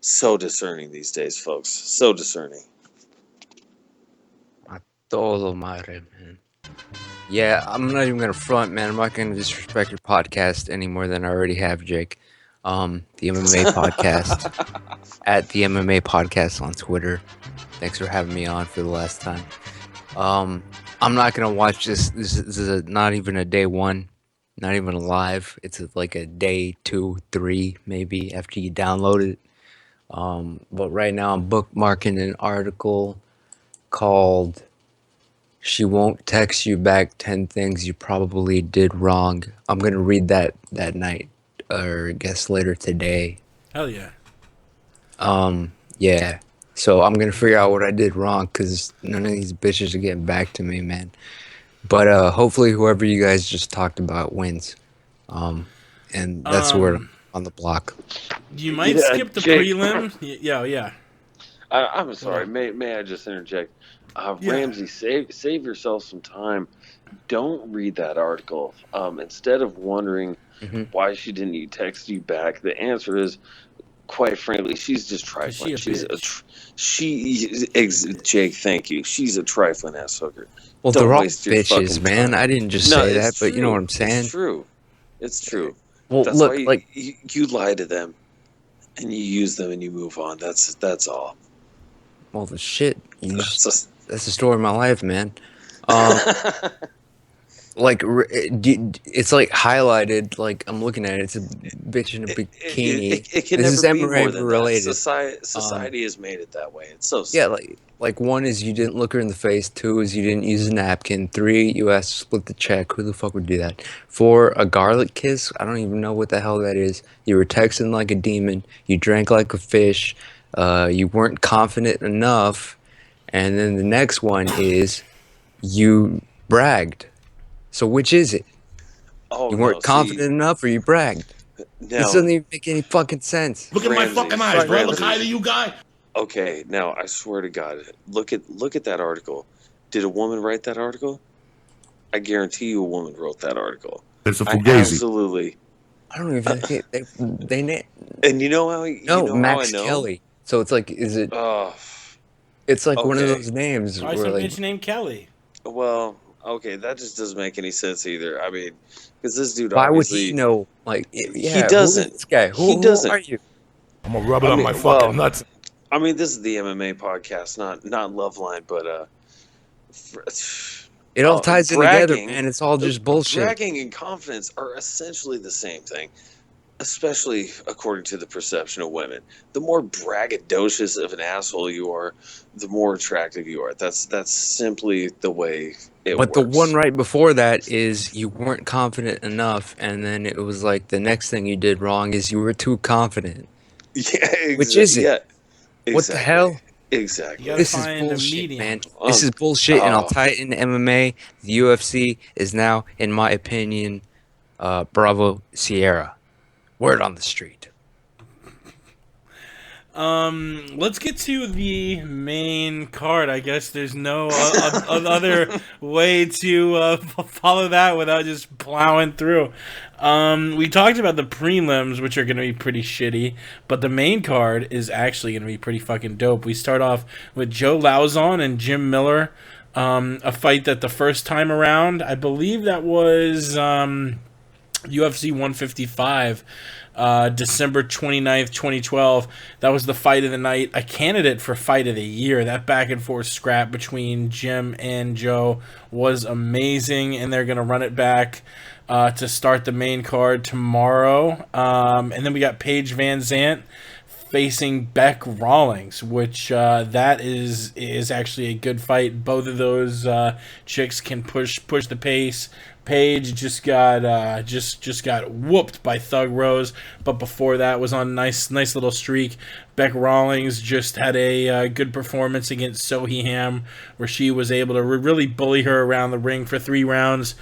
[SPEAKER 4] so discerning these days, folks. So discerning.
[SPEAKER 5] A todo madre, man. Yeah, I'm not even gonna front, man. I'm not gonna disrespect your podcast any more than I already have, Jake. The MMA podcast at the MMA podcast on Twitter. Thanks for having me on for the last time. I'm not gonna watch this. This is not even a day one, not even live. It's like a day 2, 3, maybe after you download it. But right now I'm bookmarking an article called "She Won't Text You Back 10 Things You Probably Did Wrong." I'm going to read that night, or I guess later today.
[SPEAKER 1] Hell yeah.
[SPEAKER 5] Yeah. So I'm gonna figure out what I did wrong because none of these bitches are getting back to me, man. But hopefully whoever you guys just talked about wins. And that's the word on the block.
[SPEAKER 1] You might skip the
[SPEAKER 4] Jake.
[SPEAKER 1] prelim. Yeah.
[SPEAKER 4] I'm sorry. May I just interject? Ramsey, save yourself some time. Don't read that article. Instead of wondering why she didn't text you back, the answer is, quite frankly, she's just trifling. Jake, thank you. She's a trifling ass hooker.
[SPEAKER 5] Well,
[SPEAKER 4] Don't
[SPEAKER 5] they're all
[SPEAKER 4] waste your
[SPEAKER 5] bitches,
[SPEAKER 4] fucking
[SPEAKER 5] man.
[SPEAKER 4] time.
[SPEAKER 5] I didn't just say that, but you know what I'm saying.
[SPEAKER 4] It's true.
[SPEAKER 5] Well,
[SPEAKER 4] That's
[SPEAKER 5] look,
[SPEAKER 4] why you lie to them, and you use them, and you move on. That's all.
[SPEAKER 5] Well, the shit. That's the story of my life, man. Like, it's like highlighted. Like, I'm looking at it. It's a bitch in a bikini.
[SPEAKER 4] It can
[SPEAKER 5] this
[SPEAKER 4] never
[SPEAKER 5] is
[SPEAKER 4] be more than
[SPEAKER 5] related.
[SPEAKER 4] that. Society has made it that way. It's so
[SPEAKER 5] yeah.
[SPEAKER 4] silly.
[SPEAKER 5] Like 1 is you didn't look her in the face. 2 is you didn't use a napkin. 3, you asked to split the check. Who the fuck would do that? 4, a garlic kiss. I don't even know what the hell that is. You were texting like a demon. You drank like a fish. You weren't confident enough. And then the next one is you bragged. So which is it?
[SPEAKER 4] Oh,
[SPEAKER 5] you weren't confident enough, or you bragged?
[SPEAKER 4] No.
[SPEAKER 5] This doesn't even make any fucking sense.
[SPEAKER 8] Look at my fucking eyes, bro. Look high to you, guy.
[SPEAKER 4] Okay, now I swear to God, look at that article. Did a woman write that article? I guarantee you, a woman wrote that article.
[SPEAKER 8] It's a fugazi.
[SPEAKER 4] Absolutely.
[SPEAKER 5] I don't even think they
[SPEAKER 4] And you know how?
[SPEAKER 5] Max
[SPEAKER 4] how I know?
[SPEAKER 5] Kelly. So it's like, is it? It's like one of those names.
[SPEAKER 1] Why some bitch named Kelly?
[SPEAKER 4] Well, okay, that just doesn't make any sense either. I mean, because this dude
[SPEAKER 5] Why would
[SPEAKER 4] obviously
[SPEAKER 5] he know? Like, yeah,
[SPEAKER 4] he doesn't.
[SPEAKER 5] Who is this guy? Who
[SPEAKER 4] doesn't.
[SPEAKER 5] Who are you?
[SPEAKER 8] I'm gonna rub it on my fucking nuts.
[SPEAKER 4] I mean, this is the MMA podcast, not Loveline, but
[SPEAKER 5] it all ties in together, man. It's all just bullshit.
[SPEAKER 4] Bragging and confidence are essentially the same thing, especially according to the perception of women. The more braggadocious of an asshole you are, the more attractive you are. That's simply the way it works.
[SPEAKER 5] But the one right before that is you weren't confident enough, and then it was like the next thing you did wrong is you were too confident.
[SPEAKER 4] Yeah, exactly.
[SPEAKER 5] Which is it?
[SPEAKER 4] Yeah, exactly.
[SPEAKER 5] What the hell?
[SPEAKER 4] Exactly.
[SPEAKER 5] This is bullshit, man. This is bullshit, and I'll tie it into MMA. The UFC is now, in my opinion, Bravo Sierra. Word on the street.
[SPEAKER 1] Let's get to the main card. I guess there's no other way to follow that without just plowing through. We talked about the prelims, which are going to be pretty shitty, but the main card is actually going to be pretty fucking dope. We start off with Joe Lauzon and Jim Miller, a fight that the first time around, I believe that was UFC 155. December 29th, 2012. That was the fight of the night, a candidate for fight of the year. That back and forth scrap between Jim and Joe was amazing, and they're going to run it back to start the main card tomorrow. And then we got Paige Van Zandt facing Beck Rawlings, which that is actually a good fight. Both of those chicks can push the pace. Paige just got just got whooped by Thug Rose, but before that was on a nice little streak. Beck Rawlings just had a good performance against Sohee Ham, where she was able to really bully her around the ring for 3 rounds.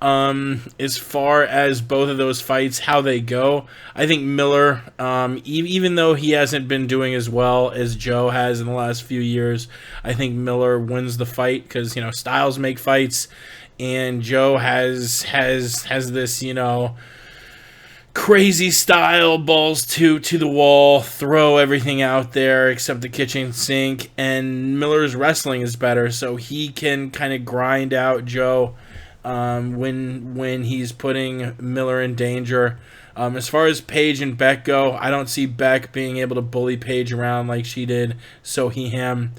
[SPEAKER 1] As far as both of those fights, how they go, I think Miller, even though he hasn't been doing as well as Joe has in the last few years, I think Miller wins the fight because, styles make fights, and Joe has this, crazy style, balls to the wall, throw everything out there except the kitchen sink, and Miller's wrestling is better, so he can kind of grind out Joe when he's putting Miller in danger. As far as Paige and Beck go, I don't see Beck being able to bully Paige around like she did Sohee Ham.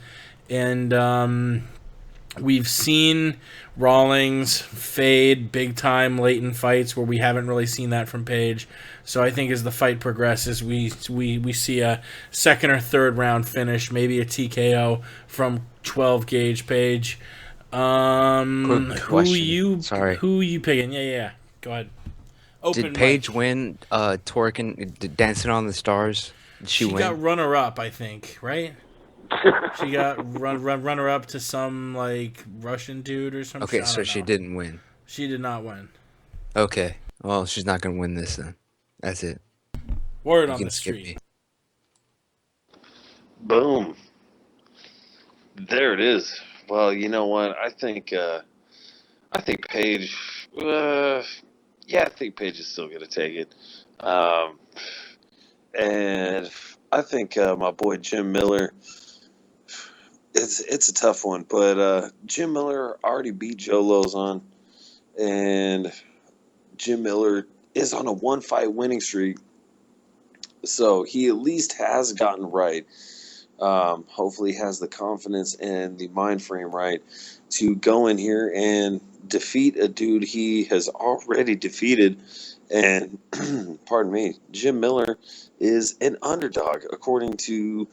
[SPEAKER 1] And we've seen Rawlings fade big time late in fights where we haven't really seen that from Paige. So I think as the fight progresses, we see a second or third round finish, maybe a TKO from 12 gauge Paige. Who you picking? Yeah. Go ahead.
[SPEAKER 5] Did Paige win Dancing on the Stars? Did she win?
[SPEAKER 1] Got runner up, I think, right? She got runner up to some like Russian dude or something.
[SPEAKER 5] Okay, so she didn't win.
[SPEAKER 1] She did not win.
[SPEAKER 5] Okay, well, she's not gonna win this then. That's it.
[SPEAKER 1] Word on the street.
[SPEAKER 5] Me.
[SPEAKER 4] Boom. There it is. Well, you know what? I think Paige. I think Paige is still gonna take it. And I think my boy Jim Miller. It's a tough one, but Jim Miller already beat Joe Lozon, and Jim Miller is on a 1-fight winning streak, so he at least has gotten right. Hopefully, he has the confidence and the mind frame right to go in here and defeat a dude he has already defeated. And pardon me, Jim Miller is an underdog according to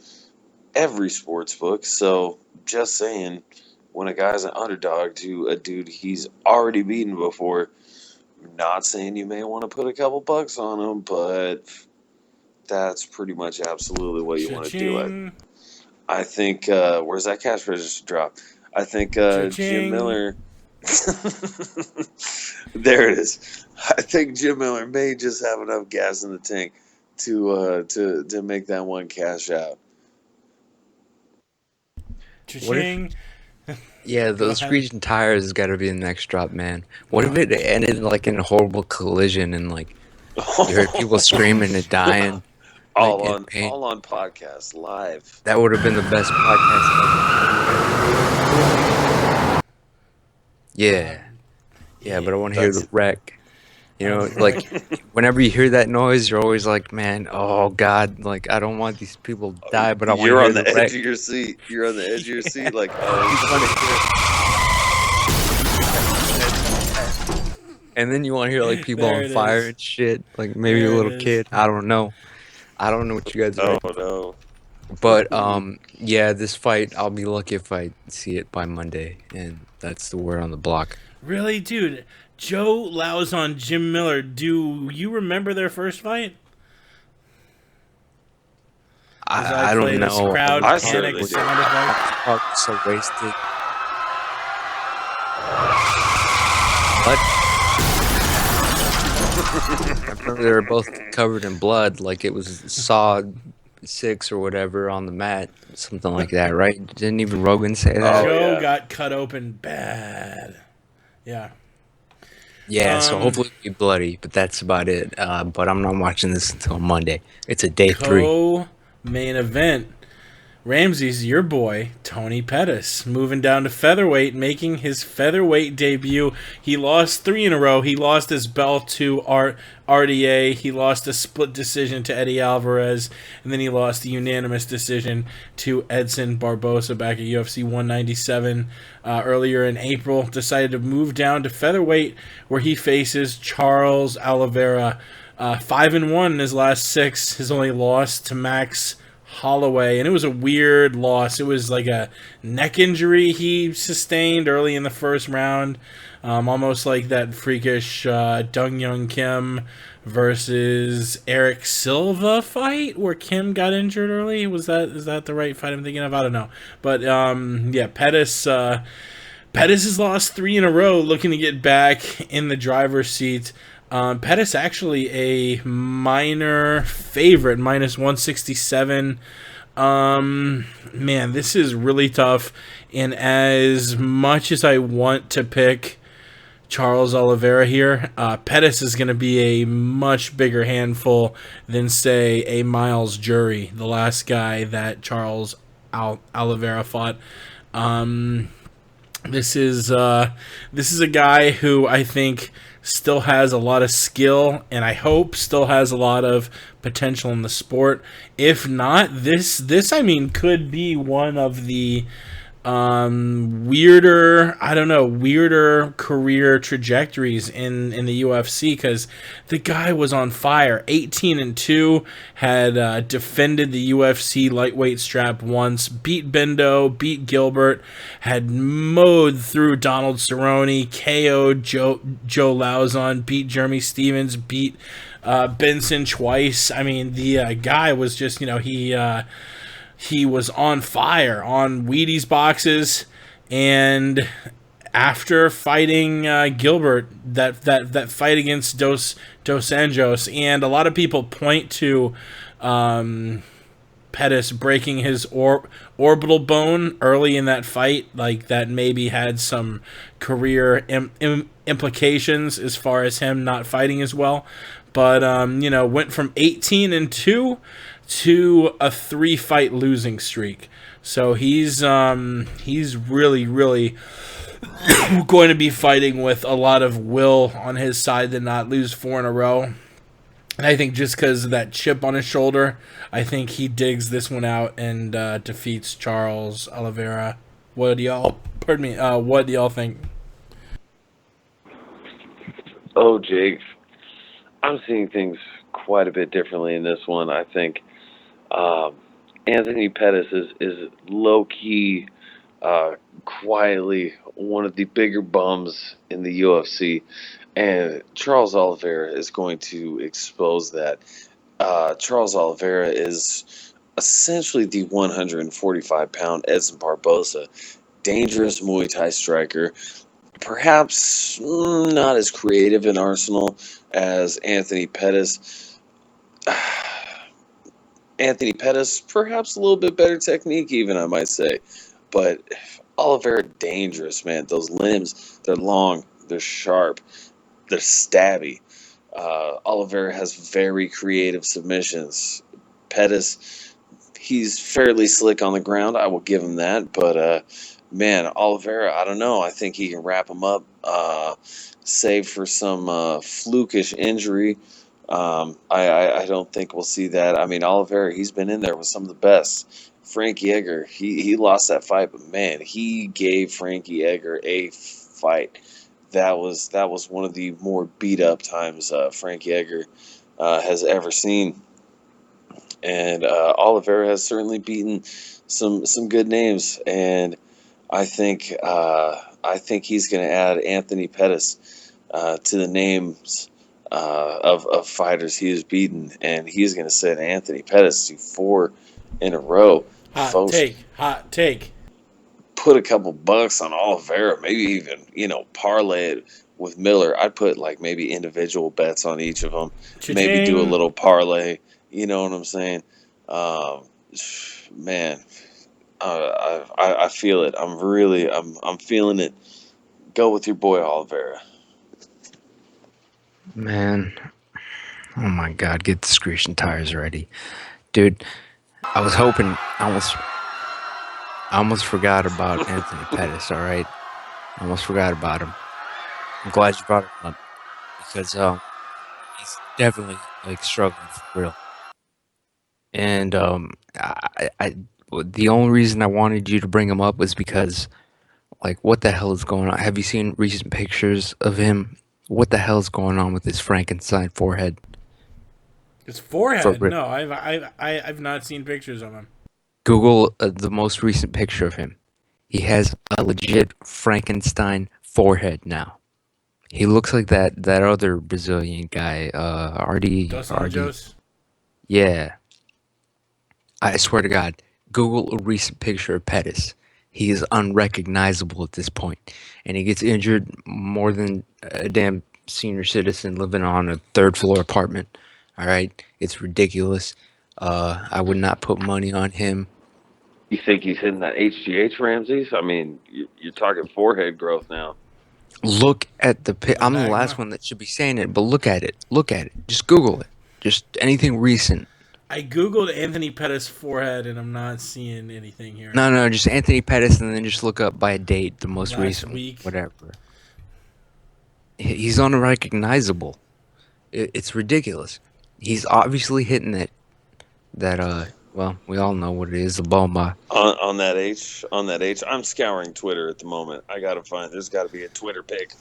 [SPEAKER 4] every sports book. So just saying, when a guy's an underdog to a dude he's already beaten before, not saying you may want to put a couple bucks on him, but that's pretty much absolutely what you want to do. I think where's that cash register drop? I think Jim Miller. There it is. I think Jim Miller may just have enough gas in the tank to make that one cash out.
[SPEAKER 1] Cha-ching.
[SPEAKER 5] Yeah, those screeching tires has got to be the next drop, man. What if it ended like in a horrible collision and like you heard people screaming and dying?
[SPEAKER 4] All on podcast live.
[SPEAKER 5] That would have been the best podcast ever. Yeah, but I want to hear the wreck. You know, like whenever you hear that noise, you're always like, man, oh God, like I don't want these people to die, but I want to hear the wreck.
[SPEAKER 4] You're on the edge of your seat. You're on the edge of your seat, like, oh.
[SPEAKER 5] And then you want to hear like people on fire and shit, like maybe a little kid. I don't know. I don't know what you guys are.
[SPEAKER 4] Oh no.
[SPEAKER 5] But yeah, this fight, I'll be lucky if I see it by Monday, and that's the word on the block.
[SPEAKER 1] Really, dude? Joe Lauzon, Jim Miller. Do you remember their first fight?
[SPEAKER 5] I don't know.
[SPEAKER 1] Crowd
[SPEAKER 4] I
[SPEAKER 1] panic
[SPEAKER 4] certainly
[SPEAKER 1] sound effect.
[SPEAKER 5] So wasted. But I remember they were both covered in blood, like it was Saw 6 or whatever on the mat, something like that, right? Didn't even Rogan say that?
[SPEAKER 1] Joe got cut open bad. Yeah.
[SPEAKER 5] Yeah, so hopefully it'll be bloody, but that's about it. But I'm not watching this until Monday. It's a day 3.
[SPEAKER 1] Main event. Ramses, your boy, Tony Pettis, moving down to featherweight, making his featherweight debut. He lost 3 in a row. He lost his belt to RDA. He lost a split decision to Eddie Alvarez. And then he lost a unanimous decision to Edson Barbosa back at UFC 197 earlier in April. Decided to move down to featherweight, where he faces Charles Oliveira. 5-1 in his last 6. His only loss to Max Holloway, and it was a weird loss. It was like a neck injury he sustained early in the first round, almost like that freakish Dong Young Kim versus Eric Silva fight where Kim got injured early. Is that the right fight I'm thinking of? I don't know, but yeah, Pettis has lost 3 in a row, looking to get back in the driver's seat. Pettis actually a minor favorite, minus 167. Man, this is really tough. And as much as I want to pick Charles Oliveira here, Pettis is going to be a much bigger handful than, say, a Miles Jury, the last guy that Charles Oliveira fought. This is a guy who I think still has a lot of skill, and I hope still has a lot of potential in the sport. If not, this could be one of the weirder career trajectories in the UFC, because the guy was on fire. 18-2, had defended the UFC lightweight strap once, beat Bendo, beat Gilbert, had mowed through Donald Cerrone, KO'd Joe Lauzon, beat Jeremy Stevens, beat Benson twice. I mean, the guy was just, he was on fire on Wheaties boxes, and after fighting Gilbert, that fight against Dos Anjos, and a lot of people point to Pettis breaking his orbital bone early in that fight, like that maybe had some career implications as far as him not fighting as well. But went from 18-2 to a 3-fight losing streak. So he's really going to be fighting with a lot of will on his side to not lose 4 in a row. And I think just because of that chip on his shoulder, I think he digs this one out and defeats Charles Oliveira. What do y'all think?
[SPEAKER 4] Oh, Jake, I'm seeing things quite a bit differently in this one. I think Anthony Pettis is low-key, quietly one of the bigger bums in the UFC. And Charles Oliveira is going to expose that. Charles Oliveira is essentially the 145-pound Edson Barbosa, dangerous Muay Thai striker, perhaps not as creative in arsenal as Anthony Pettis. Anthony Pettis, perhaps a little bit better technique even, I might say. But Oliveira, dangerous, man. Those limbs, they're long, they're sharp, they're stabby. Oliveira has very creative submissions. Pettis, he's fairly slick on the ground. I will give him that. But, man, Oliveira, I don't know. I think he can wrap him up, save for some flukish injury. I don't think we'll see that. I mean, Oliveira, he's been in there with some of the best. Frankie Edgar, he lost that fight, but, man, he gave Frankie Edgar a fight. That was one of the more beat-up times Frankie Edgar has ever seen. And Oliveira has certainly beaten some good names, and I think he's going to add Anthony Pettis to the names of fighters he has beaten, and he's going to send Anthony Pettis to 4 in a row.
[SPEAKER 1] Hot take.
[SPEAKER 4] Put a couple bucks on Oliveira, maybe even, parlay it with Miller. I'd put like maybe individual bets on each of them. Cha-ching. Maybe do a little parlay. You know what I'm saying? Man, I feel it. I'm feeling it. Go with your boy Oliveira.
[SPEAKER 5] Man, oh my God, get the screeching tires ready, dude. I was hoping. I almost forgot about Anthony Pettis, all right? I almost forgot about him. I'm glad you brought him up because he's definitely struggling for real. And the only reason I wanted you to bring him up was because, what the hell is going on? Have you seen recent pictures of him? What the hell is going on with his Frankenstein forehead?
[SPEAKER 1] His forehead? No, I've not seen pictures of him.
[SPEAKER 5] Google the most recent picture of him. He has a legit Frankenstein forehead now. He looks like that other Brazilian guy,
[SPEAKER 1] Dos Anjos?
[SPEAKER 5] Yeah. I swear to God, Google a recent picture of Pettis. He is unrecognizable at this point. And he gets injured more than a damn senior citizen living on a 3rd-floor apartment. All right? It's ridiculous. I would not put money on him.
[SPEAKER 4] You think he's hitting that HGH, Ramses? I mean, you're talking forehead growth now.
[SPEAKER 5] Look at the I'm the last one that should be saying it, but look at it. Look at it. Just Google it. Just anything recent.
[SPEAKER 1] I Googled Anthony Pettis' forehead, and I'm not seeing anything here.
[SPEAKER 5] No, just Anthony Pettis, and then just look up by a date, the most recent
[SPEAKER 1] week.
[SPEAKER 5] Whatever. He's unrecognizable. It's ridiculous. He's obviously hitting that well, we all know what it is, the bomba.
[SPEAKER 4] On that H, I'm scouring Twitter at the moment. There's got to be a Twitter pic.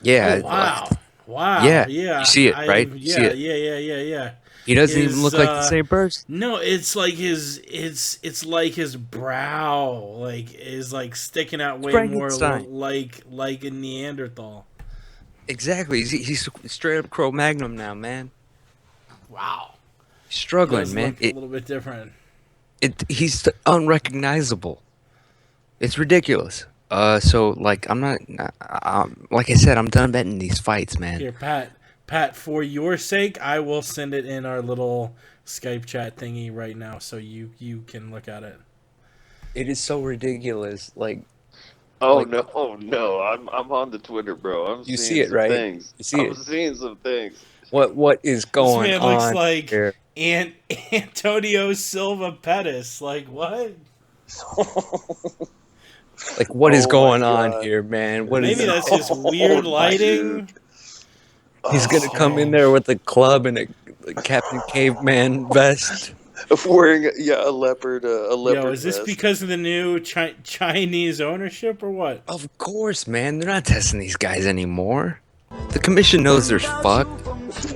[SPEAKER 5] Yeah.
[SPEAKER 1] Oh, wow.
[SPEAKER 5] Yeah.
[SPEAKER 1] You
[SPEAKER 5] see it, right?
[SPEAKER 1] Yeah.
[SPEAKER 5] He doesn't even look like the same person.
[SPEAKER 1] No, it's like it's like his brow is sticking out way more like a Neanderthal.
[SPEAKER 5] Exactly. He's straight up Cro-Magnon now, man.
[SPEAKER 1] Wow.
[SPEAKER 5] He's struggling, man.
[SPEAKER 1] A little bit different.
[SPEAKER 5] He's unrecognizable. It's ridiculous. So like I'm not. Like I said, I'm done betting these fights, man.
[SPEAKER 1] Here, Pat, for your sake, I will send it in our little Skype chat thingy right now, so you can look at it.
[SPEAKER 5] It is so ridiculous. Like,
[SPEAKER 4] Oh
[SPEAKER 5] like
[SPEAKER 4] no, oh no! I'm on the Twitter, bro. I'm
[SPEAKER 5] you
[SPEAKER 4] seeing
[SPEAKER 5] see it,
[SPEAKER 4] some
[SPEAKER 5] right?
[SPEAKER 4] things.
[SPEAKER 5] You see
[SPEAKER 4] I'm
[SPEAKER 5] it.
[SPEAKER 4] seeing some things.
[SPEAKER 5] What is
[SPEAKER 1] This
[SPEAKER 5] going
[SPEAKER 1] man looks
[SPEAKER 5] on
[SPEAKER 1] like
[SPEAKER 5] here?
[SPEAKER 1] Antonio Silva Pettis. Like what?
[SPEAKER 5] Like, what is
[SPEAKER 4] Oh my
[SPEAKER 5] going on
[SPEAKER 4] God.
[SPEAKER 5] here, man? What is
[SPEAKER 1] Maybe
[SPEAKER 5] it?
[SPEAKER 1] that's just weird
[SPEAKER 4] my
[SPEAKER 1] lighting.
[SPEAKER 5] He's gonna come in there with a club and a Captain Caveman vest.
[SPEAKER 4] Wearing a leopard
[SPEAKER 1] Yo, is this
[SPEAKER 4] vest.
[SPEAKER 1] because of the new Chinese ownership or what?
[SPEAKER 5] Of course, man. They're not testing these guys anymore. The commission knows they're fucked.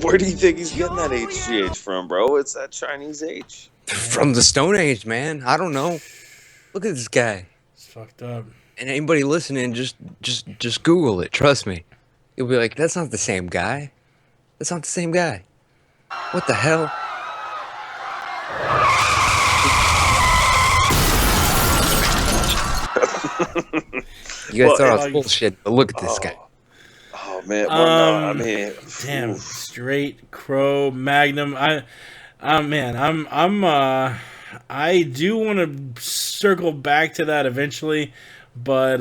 [SPEAKER 4] Where do you think he's getting that HGH from, bro? It's that Chinese H.
[SPEAKER 5] From the Stone Age, man. I don't know. Look at this guy.
[SPEAKER 1] It's fucked up.
[SPEAKER 5] And anybody listening, just Google it. Trust me. You'll be like, that's not the same guy. That's not the same guy. What the hell? You guys thought I was bullshit, but look at this guy.
[SPEAKER 4] Oh man, well, no, I mean,
[SPEAKER 1] Damn, straight crow magnum. I do want to circle back to that eventually, but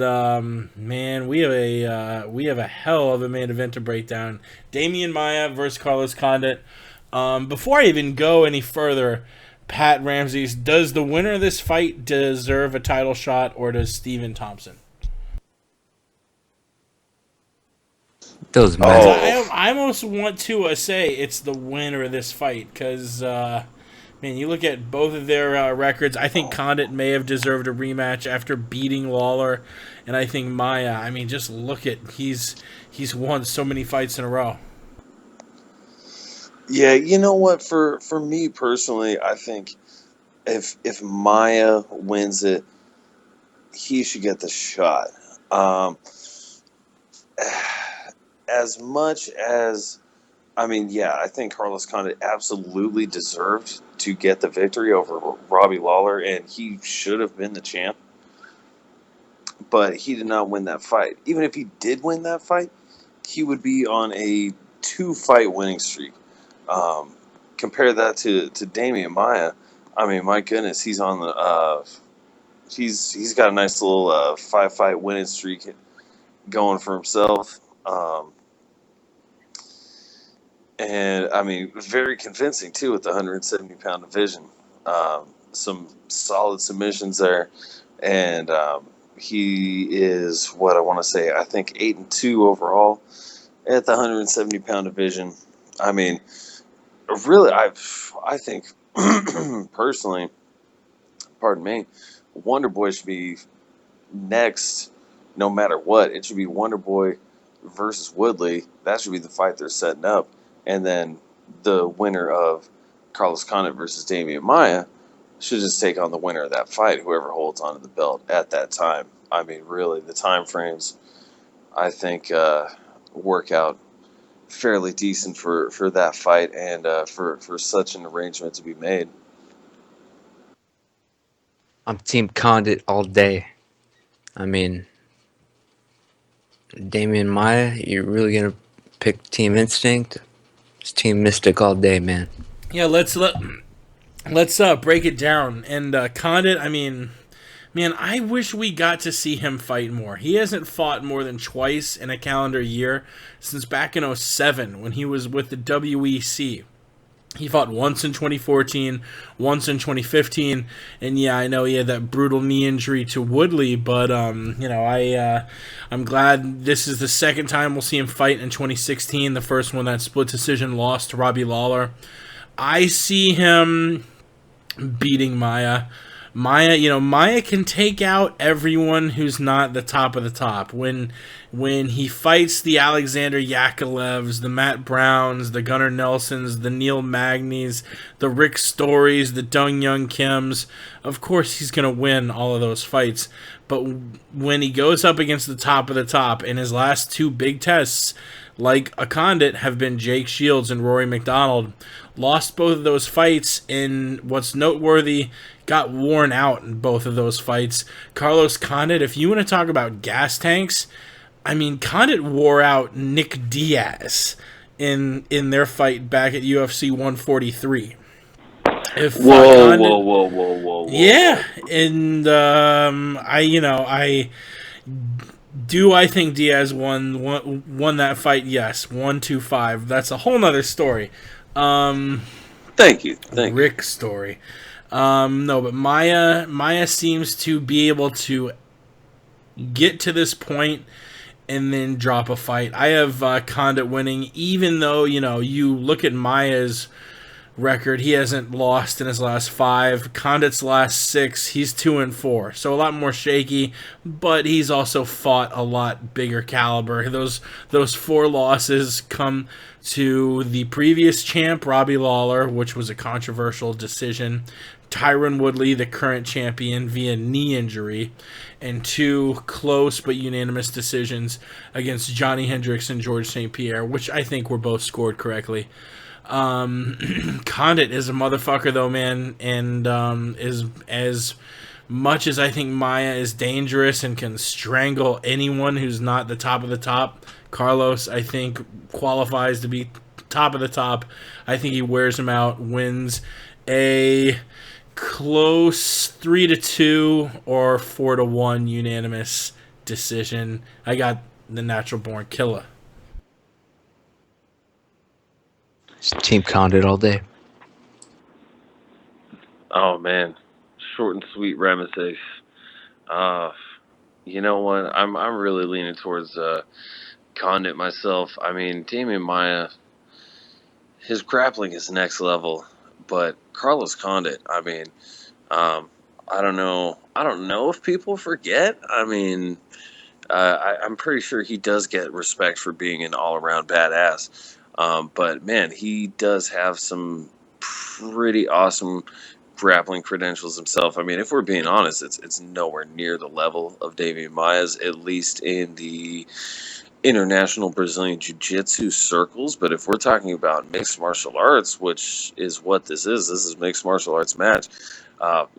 [SPEAKER 1] man, we have a hell of a main event to break down. Damian Maia versus Carlos Condit. Before I even go any further, Pat Ramses, does the winner of this fight deserve a title shot, or does Stephen Thompson?
[SPEAKER 5] Those men.
[SPEAKER 1] I almost want to say it's the winner of this fight because, man, you look at both of their records. I think Condit may have deserved a rematch after beating Lawler, and I think Maia. I mean, just look at he's won so many fights in a row.
[SPEAKER 4] yeah, you know what? For me personally, I think if Maia wins it, he should get the shot. As much as, I mean, yeah, I think Carlos Condit absolutely deserved to get the victory over Robbie Lawler, and he should have been the champ. But he did not win that fight. Even if he did win that fight, he would be on a 2-fight winning streak. Compare that to Damian Maia. I mean, my goodness, he's on the he's got a nice little 5-fight winning streak going for himself. And I mean, very convincing too with the 170-pound division. Some solid submissions there, and he is what I want to say. I think 8-2 overall at the 170-pound division. I mean, really, I think personally, pardon me, Wonder Boy should be next, no matter what. It should be Wonder Boy versus Woodley. That should be the fight they're setting up. And then the winner of Carlos Condit versus Damian Maia should just take on the winner of that fight, whoever holds onto the belt at that time. I mean, really, the time frames, I think, work out fairly decent for that fight and for such an arrangement to be made.
[SPEAKER 5] I'm Team Condit all day. I mean, Damian Maia, you're really gonna pick Team Instinct? It's Team Mystic all day, man.
[SPEAKER 1] Yeah, let's break it down. And Condit, I mean, man, I wish we got to see him fight more. He hasn't fought more than twice in a calendar year since back in 2007 when he was with the WEC. He fought once in 2014, once in 2015, and yeah, I know he had that brutal knee injury to Woodley, but you know, I'm glad this is the second time we'll see him fight in 2016. The first one, that split decision loss to Robbie Lawler. I see him beating Maia. Maia can take out everyone who's not the top of the top. When he fights the Alexander Yakovlevs, the Matt Browns, the Gunnar Nelsons, the Neil Magnies, the Rick Storys, the Dong Young Kims, of course he's going to win all of those fights. But when he goes up against the top of the top, in his last two big tests, like a Condit, have been Jake Shields and Rory McDonald. Lost both of those fights, and what's noteworthy, got worn out in both of those fights. Carlos Condit, if you want to talk about gas tanks, I mean, Condit wore out Nick Diaz in their fight back at UFC 143.
[SPEAKER 4] Whoa.
[SPEAKER 1] Yeah, and I think Diaz won that fight? Yes, 1-2-5. That's a whole nother story.
[SPEAKER 4] Thank you.
[SPEAKER 1] Rick's story. No, but Maia seems to be able to get to this point and then drop a fight. I have Condit winning, even though, you look at Maia's record, he hasn't lost in his last 5. Condit's last 6, he's 2-4. So a lot more shaky, but he's also fought a lot bigger caliber. Those 4 losses come to the previous champ, Robbie Lawler, which was a controversial decision, Tyron Woodley, the current champion, via knee injury, and 2 close but unanimous decisions against Johnny Hendricks and George St. Pierre, which I think were both scored correctly. Condit is a motherfucker, though, man, and is as much as I think Maia is dangerous and can strangle anyone who's not the top of the top. Carlos, I think, qualifies to be top of the top. I think he wears him out, wins a close 3-2 or 4-1 unanimous decision. I got the natural born killer.
[SPEAKER 5] Team Condit all day.
[SPEAKER 4] Oh man, short and sweet Ramses. You know what? I'm really leaning towards Condit myself. I mean, Damian Maia, his grappling is next level, but Carlos Condit, I mean, I don't know if people forget. I mean, I'm pretty sure he does get respect for being an all-around badass. But man, he does have some pretty awesome grappling credentials himself. I mean, if we're being honest, it's nowhere near the level of Damian Maia's, at least in the international Brazilian Jiu-Jitsu circles. But if we're talking about mixed martial arts, which is what this is mixed martial arts match.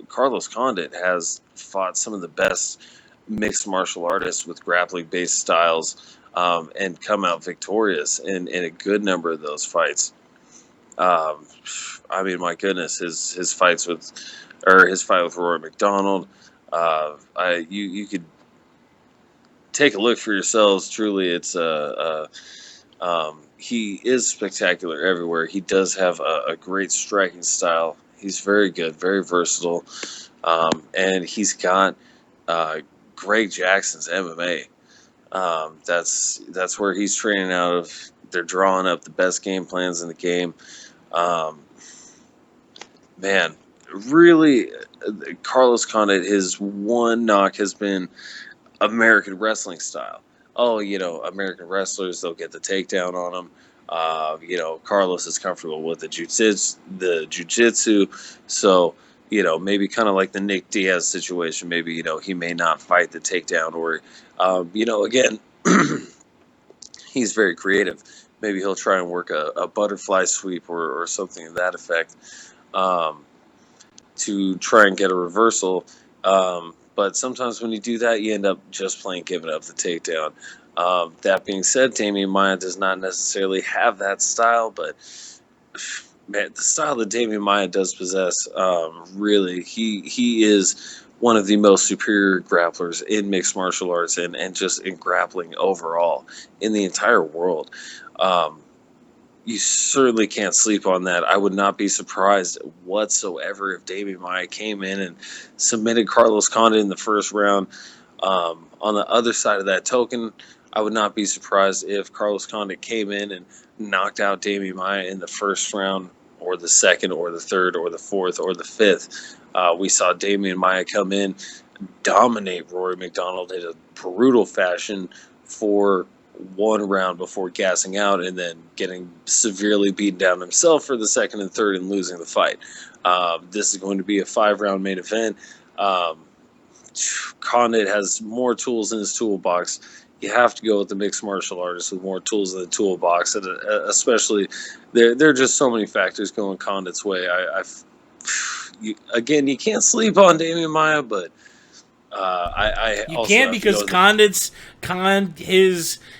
[SPEAKER 4] Carlos Condit has fought some of the best mixed martial artists with grappling-based styles. And come out victorious in a good number of those fights. I mean, my goodness, his fight with Rory McDonald. You could take a look for yourselves. Truly, it's he is spectacular everywhere. He does have a great striking style. He's very good, very versatile, and he's got Greg Jackson's MMA. That's where he's training out of. They're drawing up the best game plans in the game. Man, really, Carlos Condit, his one knock has been American wrestling style. Oh, American wrestlers, they'll get the takedown on them. Carlos is comfortable with the jiu-jitsu. So, maybe kind of like the Nick Diaz situation. Maybe, he may not fight the takedown or, again, he's very creative. Maybe he'll try and work a butterfly sweep or something to that effect to try and get a reversal. But sometimes when you do that, you end up just plain giving up the takedown. That being said, Damian Maia does not necessarily have that style, but man, the style that Damian Maia does possess, really, he is one of the most superior grapplers in mixed martial arts and just in grappling overall in the entire world. You certainly can't sleep on that. I would not be surprised whatsoever if Damian Maia came in and submitted Carlos Condit in the first round. On the other side of that token, I would not be surprised if Carlos Condit came in and knocked out Damian Maia in the first round or the second or the third or the fourth or the fifth. We saw Damian Maia come in, dominate Rory McDonald in a brutal fashion for one round before gassing out and then getting severely beaten down himself for the second and third and losing the fight. This is going to be a 5-round main event.
[SPEAKER 9] Condit has more tools in his toolbox. You have to go with the mixed martial artist with more tools in the toolbox, and especially there are just so many factors going Condit's way. You can't sleep on Damian Maia, but
[SPEAKER 1] you also can't, because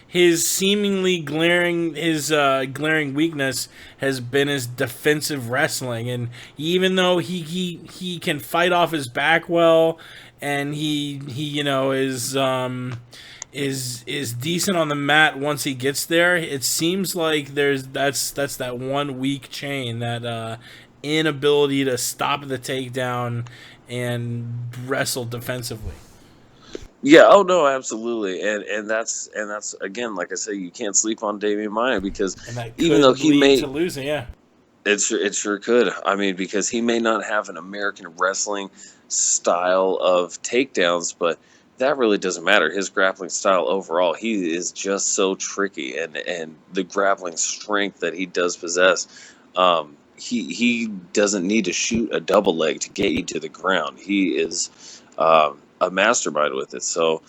[SPEAKER 1] his seemingly glaring weakness has been his defensive wrestling, and even though he can fight off his back well, and he is decent on the mat once he gets there, it seems like that's that one weak chain, that inability to stop the takedown and wrestle defensively.
[SPEAKER 9] Yeah, oh no, absolutely. And that's again, like I say, you can't sleep on Damian Maia, because even though he may
[SPEAKER 1] to losing,
[SPEAKER 9] it sure could. I mean, because he may not have an American wrestling style of takedowns, but that really doesn't matter. His grappling style overall, he is just so tricky, and the grappling strength that he does possess, he doesn't need to shoot a double leg to get you to the ground. He is a mastermind with it. So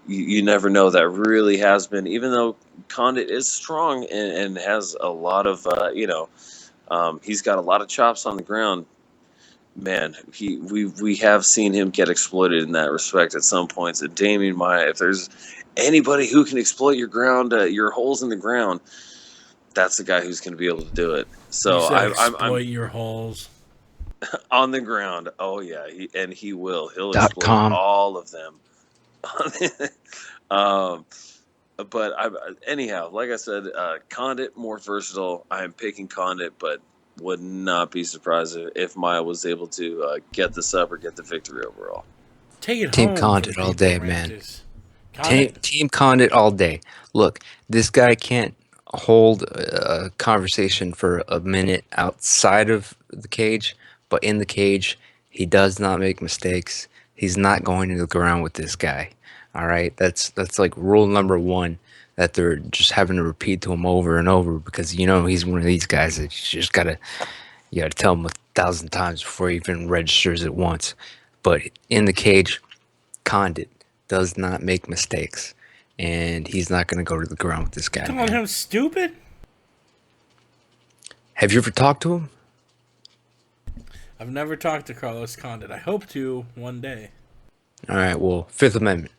[SPEAKER 9] you never know. That really has been, even though Condit is strong and has a lot of he's got a lot of chops on the ground. Man, we have seen him get exploited in that respect at some points. And Damian Maia, if there's anybody who can exploit your ground, your holes in the ground, that's the guy who's going to be able to do it. So
[SPEAKER 1] exploit your holes
[SPEAKER 9] on the ground. Oh yeah, he will. He'll exploit all of them. But anyhow, like I said, Condit more versatile. I am picking Condit, but would not be surprised if Maia was able to get the sub or get the victory overall.
[SPEAKER 1] Take it
[SPEAKER 5] Team
[SPEAKER 1] home
[SPEAKER 5] Condit all day, man.
[SPEAKER 1] Condit.
[SPEAKER 5] Team Condit all day. Look, this guy can't hold a conversation for a minute outside of the cage, but in the cage, he does not make mistakes. He's not going to the ground with this guy. All right, that's like rule number one that they're just having to repeat to him over and over, because he's one of these guys that you gotta tell him 1,000 times before he even registers it once. But in the cage, Condit does not make mistakes, and he's not going to go to the ground with this guy.
[SPEAKER 1] Calling him stupid?
[SPEAKER 5] Have you ever talked to him?
[SPEAKER 1] I've never talked to Carlos Condit. I hope to one day.
[SPEAKER 5] All right, well, Fifth Amendment.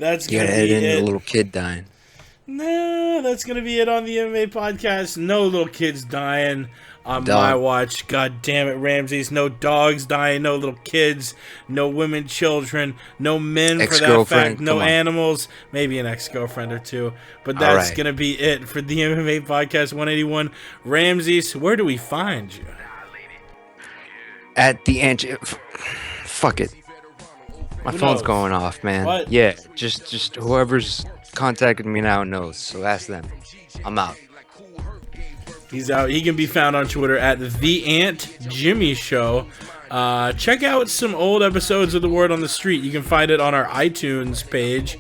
[SPEAKER 1] That's
[SPEAKER 5] gonna
[SPEAKER 1] be it.
[SPEAKER 5] A little kid dying.
[SPEAKER 1] No, that's gonna be it on the MMA podcast. No little kids dying on my watch. God damn it, Ramses. No dogs dying. No little kids. No women, children. No men, for that fact. No animals. Maybe an ex-girlfriend or two. But that's gonna be it for the MMA podcast 181. Ramses, where do we find you?
[SPEAKER 5] At the end. Fuck it. My phone's going off, man.
[SPEAKER 1] What?
[SPEAKER 5] Yeah, just whoever's contacting me now knows, so ask them. I'm out.
[SPEAKER 1] He's out. He can be found on Twitter at The Ant Jimmy Show. Check out some old episodes of The Word on the Street. You can find it on our iTunes page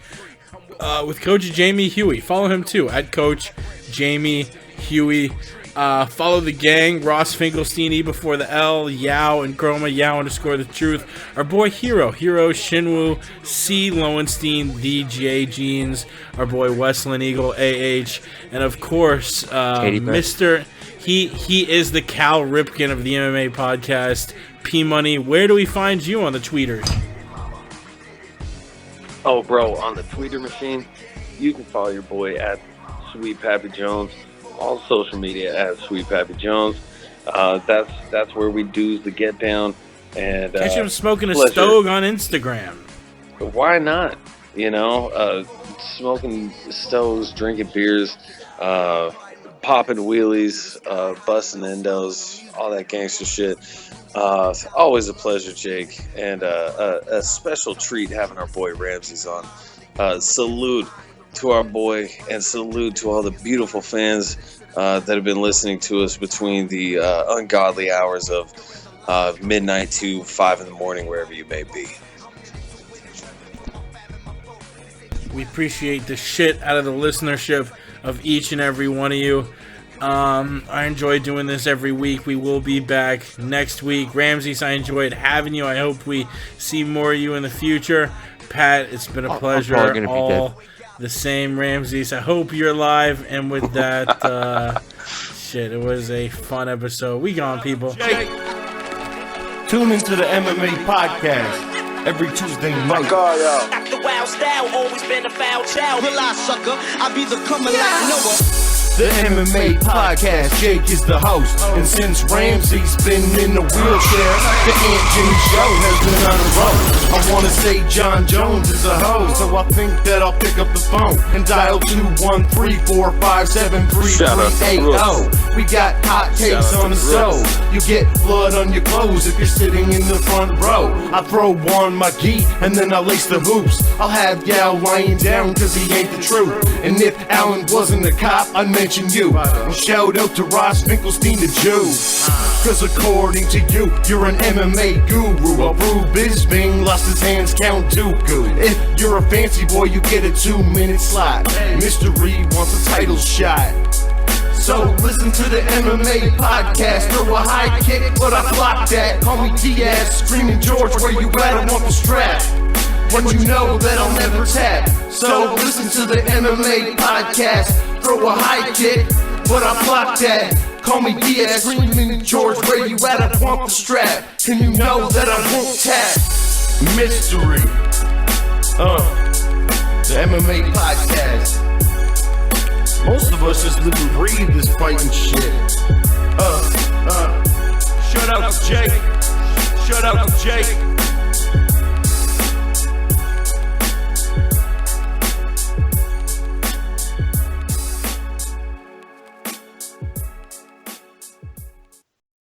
[SPEAKER 1] with Coach Jamie Huey. Follow him too, at Coach Jamie Huey. Follow the gang, Ross Finkelstein, E before the L, Yao and Chroma, Yao _ the truth. Our boy Hero Shinwoo, C Lowenstein, DJ Jeans, our boy Wesleyan Eagle, AH, and of course, Mr. He is the Cal Ripken of the MMA podcast, P Money. Where do we find you on the tweeters?
[SPEAKER 4] Oh, bro, on the Twitter machine, you can follow your boy at Sweet Pappy Jones. All social media at Sweet Pappy Jones. That's where we do the get down. And
[SPEAKER 1] catch him smoking a stove on Instagram.
[SPEAKER 4] Why not? Smoking stoves, drinking beers, popping wheelies, busting endos, all that gangster shit. Always a pleasure, Jake, and a special treat having our boy Ramses on. Salute to our boy, and salute to all the beautiful fans that have been listening to us between the ungodly hours of midnight to 5 in the morning, wherever you may be.
[SPEAKER 1] We appreciate the shit out of the listenership of each and every one of you. I enjoy doing this every week. We will be back next week. Ramses, I enjoyed having you. I hope we see more of you in the future. Pat, it's been a pleasure. All the same, Ramses. I hope you're alive. And with that, shit, it was a fun episode. We gone, people.
[SPEAKER 10] Tune into the MMA podcast every Tuesday night.
[SPEAKER 2] Act the wild style, always been a foul child. Realize, sucker, I be the coming like Noah.
[SPEAKER 10] The MMA podcast, Jake is the host. And since Ramsey's been in the wheelchair, the Aunt Jimmy show has been on the road. I wanna say John Jones is a host, so I think that I'll pick up the phone and dial 213-457-3380. We got hot takes on the show. You get blood on your clothes if you're sitting in the front row. I throw on my gi and then I lace the hoops. I'll have Gal lying down cause he ain't the truth. And if Alan wasn't a cop, I'd mention you. And shout out to Ross Finkelstein the Jew. Cause according to you, you're an MMA guru. A Brew Bisbing lost his hands count Dooku. If you're a fancy boy, you get a 2-minute slot. Mystery wants a title shot. So listen to the MMA podcast. Throw a high kick, but I block that. Call me Diaz, screaming George, where you at? I want the strap. But you know that I'll never tap. So listen to the MMA podcast. Throw a high kick, but I block that. Call me Diaz, screaming George, where you at? I want the strap. And you know that I won't tap. Mystery. The MMA podcast. Most of us just live and breathe this fighting shit. Shout out to Jake. Shout out to Jake.